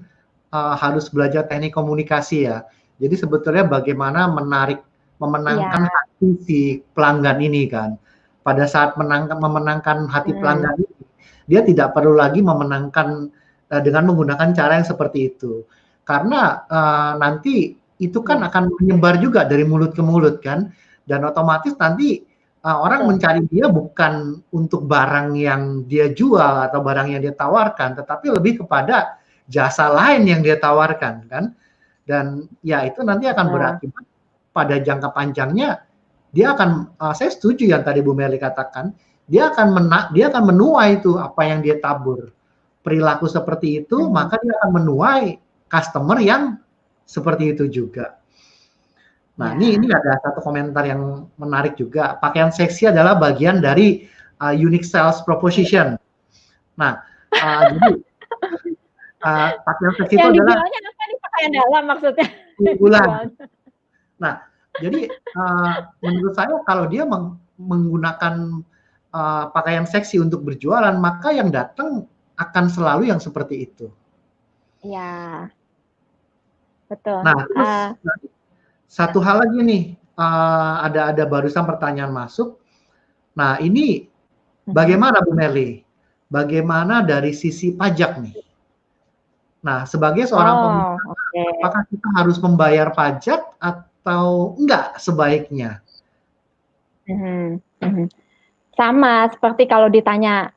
harus belajar teknik komunikasi ya. Jadi sebetulnya bagaimana memenangkan Iya. hati si pelanggan ini kan. Pada saat memenangkan hati pelanggan ini, dia tidak perlu lagi memenangkan dengan menggunakan cara yang seperti itu. Karena nanti itu kan Iya. akan menyebar juga dari mulut ke mulut kan, dan otomatis nanti orang Betul. mencari dia bukan untuk barang yang dia jual atau barang yang dia tawarkan, tetapi lebih kepada jasa lain yang dia tawarkan kan. Dan ya itu nanti akan Betul. berakibat pada jangka panjangnya dia akan saya setuju yang tadi Bu Meli katakan, dia akan menuai itu apa yang dia tabur. Perilaku seperti itu, maka dia akan menuai customer yang seperti itu juga. Nah, ini Ya. ada satu komentar yang menarik juga. Pakaian seksi adalah bagian dari unique sales proposition. Nah, jadi pakaian seksi itu Yang adalah dijualnya apa nih, pakaian dalam maksudnya? keunggulan. Dijualnya. Nah, jadi menurut saya kalau dia menggunakan pakaian seksi untuk berjualan, maka yang datang akan selalu yang seperti itu. Iya. Betul. Nah, terus satu hal lagi nih, ada barusan pertanyaan masuk. Nah, ini bagaimana Bu Meli? Bagaimana dari sisi pajak nih? Nah, sebagai seorang pengusaha, Oke. apakah kita harus membayar pajak atau enggak sebaiknya? Sama seperti kalau ditanya,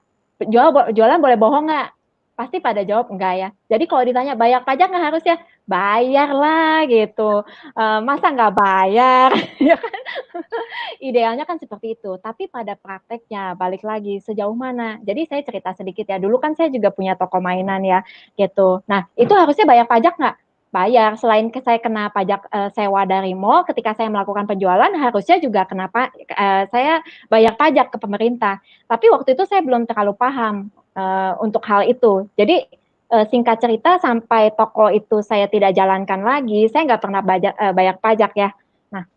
jualan boleh bohong nggak? Pasti pada jawab enggak ya. Jadi kalau ditanya bayar pajak nggak, harusnya bayar lah gitu. Masa nggak bayar? Ya kan? Idealnya kan seperti itu. Tapi pada prakteknya balik lagi sejauh mana. Jadi saya cerita sedikit ya. Dulu kan saya juga punya toko mainan ya gitu. Nah itu harusnya bayar pajak nggak? bayar. Selain saya kena pajak sewa dari mall, ketika saya melakukan penjualan harusnya juga saya bayar pajak ke pemerintah. Tapi waktu itu saya belum terlalu paham untuk hal itu. Jadi singkat cerita sampai toko itu saya tidak jalankan lagi, saya nggak pernah bayar pajak ya. Nah,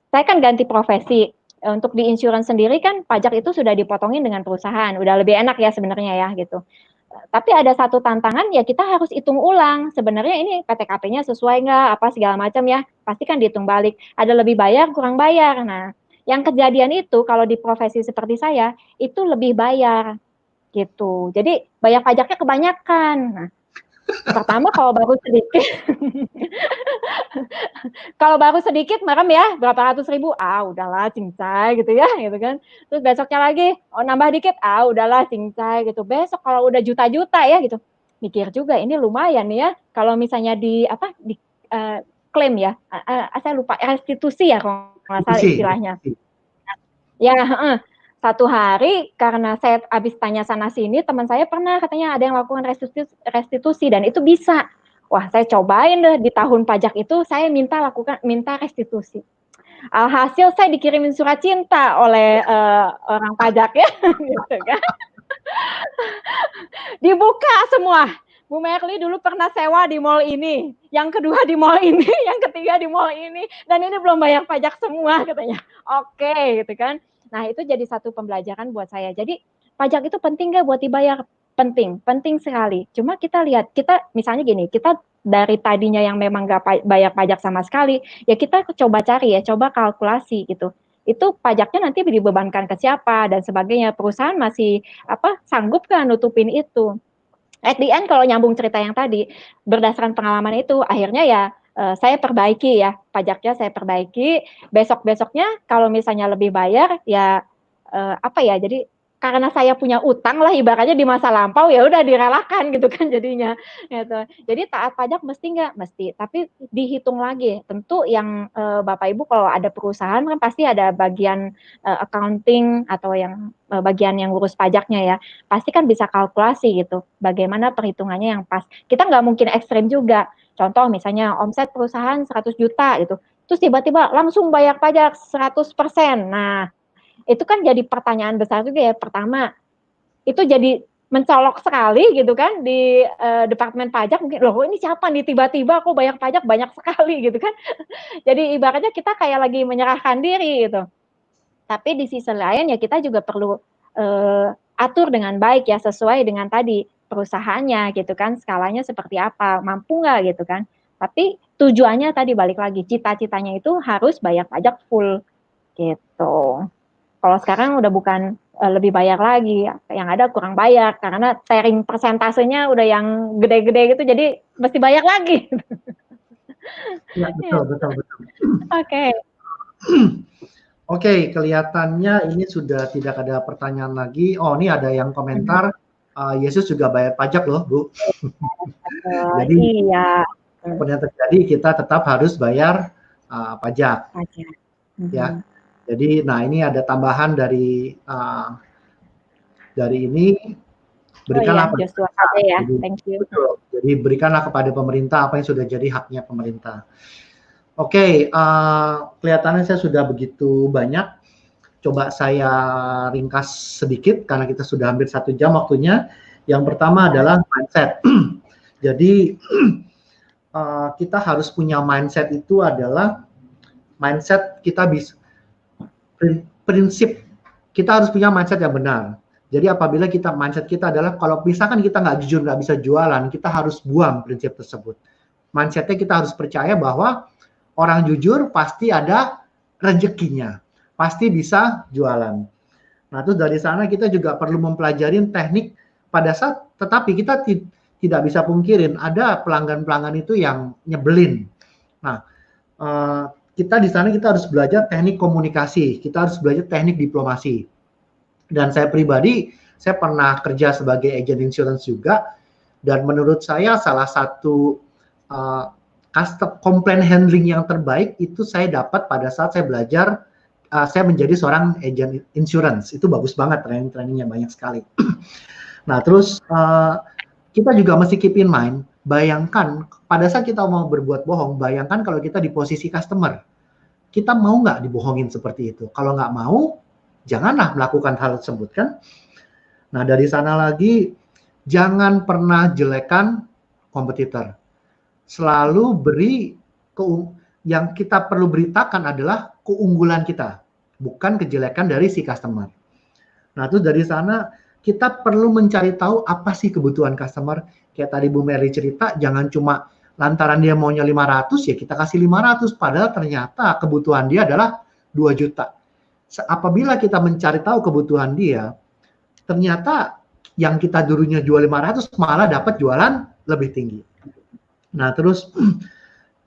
saya kan ganti profesi. Untuk di insurance sendiri kan pajak itu sudah dipotongin dengan perusahaan, udah lebih enak ya sebenarnya ya gitu. Tapi ada satu tantangan ya kita harus hitung ulang sebenarnya ini PTKP-nya sesuai nggak apa segala macam ya, pasti kan dihitung balik, ada lebih bayar kurang bayar. Nah, yang kejadian itu kalau di profesi seperti saya itu lebih bayar gitu, jadi bayar pajaknya kebanyakan. Nah, pertama kalau baru sedikit kalau baru sedikit merem ya, berapa ratus ribu, udahlah cincai gitu ya, gitu kan. Terus besoknya lagi, nambah dikit, udahlah cincai gitu. Besok kalau udah juta-juta ya gitu, mikir juga ini lumayan ya, kalau misalnya klaim ya, saya lupa, restitusi ya kalau nggak salah istilahnya. Ya, satu hari karena saya habis tanya sana sini, teman saya pernah katanya ada yang lakukan restitusi dan itu bisa. Wah, saya cobain deh di tahun pajak itu saya minta restitusi. Alhasil saya dikirimin surat cinta oleh orang pajak ya, gitu kan. Dibuka semua. Bu Merly dulu pernah sewa di mall ini, yang kedua di mall ini, yang ketiga di mall ini, dan ini belum bayar pajak semua katanya. Oke, gitu kan. Nah, itu jadi satu pembelajaran buat saya. Jadi, pajak itu penting nggak buat dibayar? Penting, penting sekali. Cuma kita lihat, kita misalnya gini, kita dari tadinya yang memang nggak bayar pajak sama sekali, ya kita coba cari ya, coba kalkulasi gitu. Itu pajaknya nanti dibebankan ke siapa dan sebagainya. Perusahaan masih sanggup kan nutupin itu. At the end kalau nyambung cerita yang tadi, berdasarkan pengalaman itu, akhirnya ya saya perbaiki ya, pajaknya saya perbaiki, besok-besoknya kalau misalnya lebih bayar, ya jadi karena saya punya utang lah ibaratnya di masa lampau, ya udah direlakan gitu kan jadinya. Gitu. Jadi taat pajak mesti nggak? Mesti, tapi dihitung lagi. Tentu yang Bapak Ibu kalau ada perusahaan kan pasti ada bagian accounting atau yang bagian yang ngurus pajaknya ya, pasti kan bisa kalkulasi gitu, bagaimana perhitungannya yang pas. Kita nggak mungkin ekstrim juga. Contoh misalnya omset perusahaan 100 juta gitu, terus tiba-tiba langsung bayar pajak 100%. Nah, itu kan jadi pertanyaan besar juga ya. Pertama, itu jadi mencolok sekali gitu kan di Departemen Pajak, mungkin loh ini siapa nih tiba-tiba aku bayar pajak banyak sekali gitu kan. Jadi ibaratnya kita kayak lagi menyerahkan diri gitu. Tapi di sisi lain ya kita juga perlu atur dengan baik ya, sesuai dengan tadi perusahaannya gitu kan, skalanya seperti apa, mampu nggak gitu kan. Tapi tujuannya tadi balik lagi, cita-citanya itu harus bayar pajak full gitu. Kalau sekarang udah bukan lebih bayar lagi, yang ada kurang bayar karena sharing persentasenya udah yang gede-gede gitu, jadi mesti bayar lagi. Ya, betul. Oke. Oke, kelihatannya ini sudah tidak ada pertanyaan lagi. Oh, ini ada yang komentar, Yesus juga bayar pajak loh, Bu. Jadi, iya. apapun yang terjadi, kita tetap harus bayar pajak. Ya. Jadi, nah ini ada tambahan dari ini, berikanlah ya. Thank you. Betul. Jadi berikanlah kepada pemerintah apa yang sudah jadi haknya pemerintah. Oke, kelihatannya saya sudah begitu banyak. Coba saya ringkas sedikit karena kita sudah hampir 1 jam waktunya. Yang pertama adalah mindset. Jadi kita harus punya mindset, itu adalah mindset kita bisa prinsip, kita harus punya mindset yang benar. Jadi apabila mindset kita adalah kalau misalkan kita nggak jujur, nggak bisa jualan, kita harus buang prinsip tersebut. Mindsetnya kita harus percaya bahwa orang jujur pasti ada rezekinya, pasti bisa jualan. Nah, terus dari sana kita juga perlu mempelajari teknik pada saat, tetapi kita tidak bisa pungkirin ada pelanggan-pelanggan itu yang nyebelin. Nah, kita di sana kita harus belajar teknik komunikasi, kita harus belajar teknik diplomasi. Dan saya pribadi, saya pernah kerja sebagai agent insurance juga, dan menurut saya salah satu custom complaint handling yang terbaik itu saya dapat pada saat saya belajar, saya menjadi seorang agent insurance. Itu bagus banget, training-trainingnya banyak sekali. Nah, terus kita juga mesti keep in mind Bayangkan pada saat kita mau berbuat bohong, bayangkan kalau kita di posisi customer. Kita mau nggak dibohongin seperti itu? Kalau nggak mau, janganlah melakukan hal tersebut kan. Nah dari sana lagi, jangan pernah jelekan kompetitor. Selalu beri yang kita perlu beritakan adalah keunggulan kita, bukan kejelekan dari si customer. Nah, terus dari sana kita perlu mencari tahu apa sih kebutuhan customer. Kayak tadi Bu Mary cerita, jangan cuma lantaran dia maunya 500 ya kita kasih 500, padahal ternyata kebutuhan dia adalah 2 juta. Apabila kita mencari tahu kebutuhan dia, ternyata yang kita dulunya jual 500 malah dapat jualan lebih tinggi. Nah, terus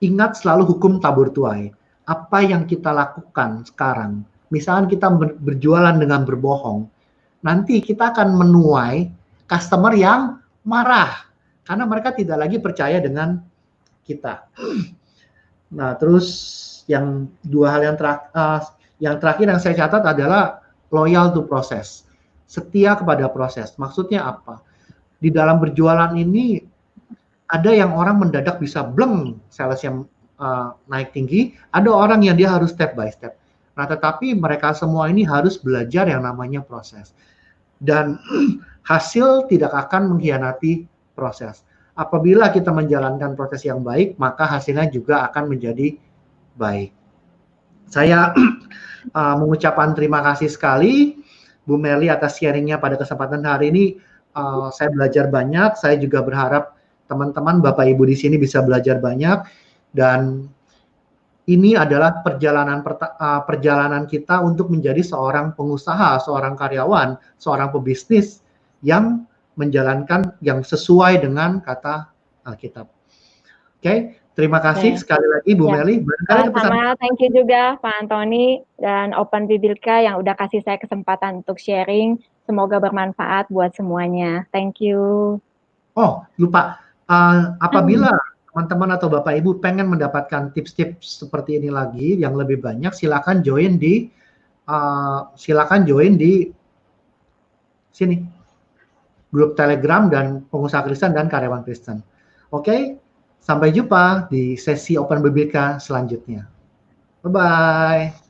ingat selalu hukum tabur tuai. Apa yang kita lakukan sekarang, misalnya kita berjualan dengan berbohong, nanti kita akan menuai customer yang marah karena mereka tidak lagi percaya dengan kita. Nah, terus yang dua hal yang terakhir yang saya catat adalah loyal to proses. Setia kepada proses. Maksudnya apa? Di dalam berjualan ini ada yang orang mendadak bisa bleng sales yang naik tinggi, ada orang yang dia harus step by step. Nah, tetapi mereka semua ini harus belajar yang namanya proses. Dan hasil tidak akan mengkhianati proses. Apabila kita menjalankan proses yang baik, maka hasilnya juga akan menjadi baik. Saya mengucapkan terima kasih sekali Bu Merly atas sharingnya pada kesempatan hari ini. Saya belajar banyak, saya juga berharap teman-teman Bapak Ibu di sini bisa belajar banyak, dan ini adalah perjalanan kita untuk menjadi seorang pengusaha, seorang karyawan, seorang pebisnis yang menjalankan yang sesuai dengan kata Alkitab. Oke, terima kasih sekali lagi Bu Merly. Sama, thank you juga Pak Antoni dan Open Biblika yang udah kasih saya kesempatan untuk sharing. Semoga bermanfaat buat semuanya. Thank you. Oh, lupa. Apabila teman-teman atau Bapak Ibu pengen mendapatkan tips-tips seperti ini lagi yang lebih banyak, silakan join di sini, grup Telegram dan pengusaha Kristen dan karyawan Kristen. Oke, sampai jumpa di sesi Open Biblika selanjutnya. Bye-bye.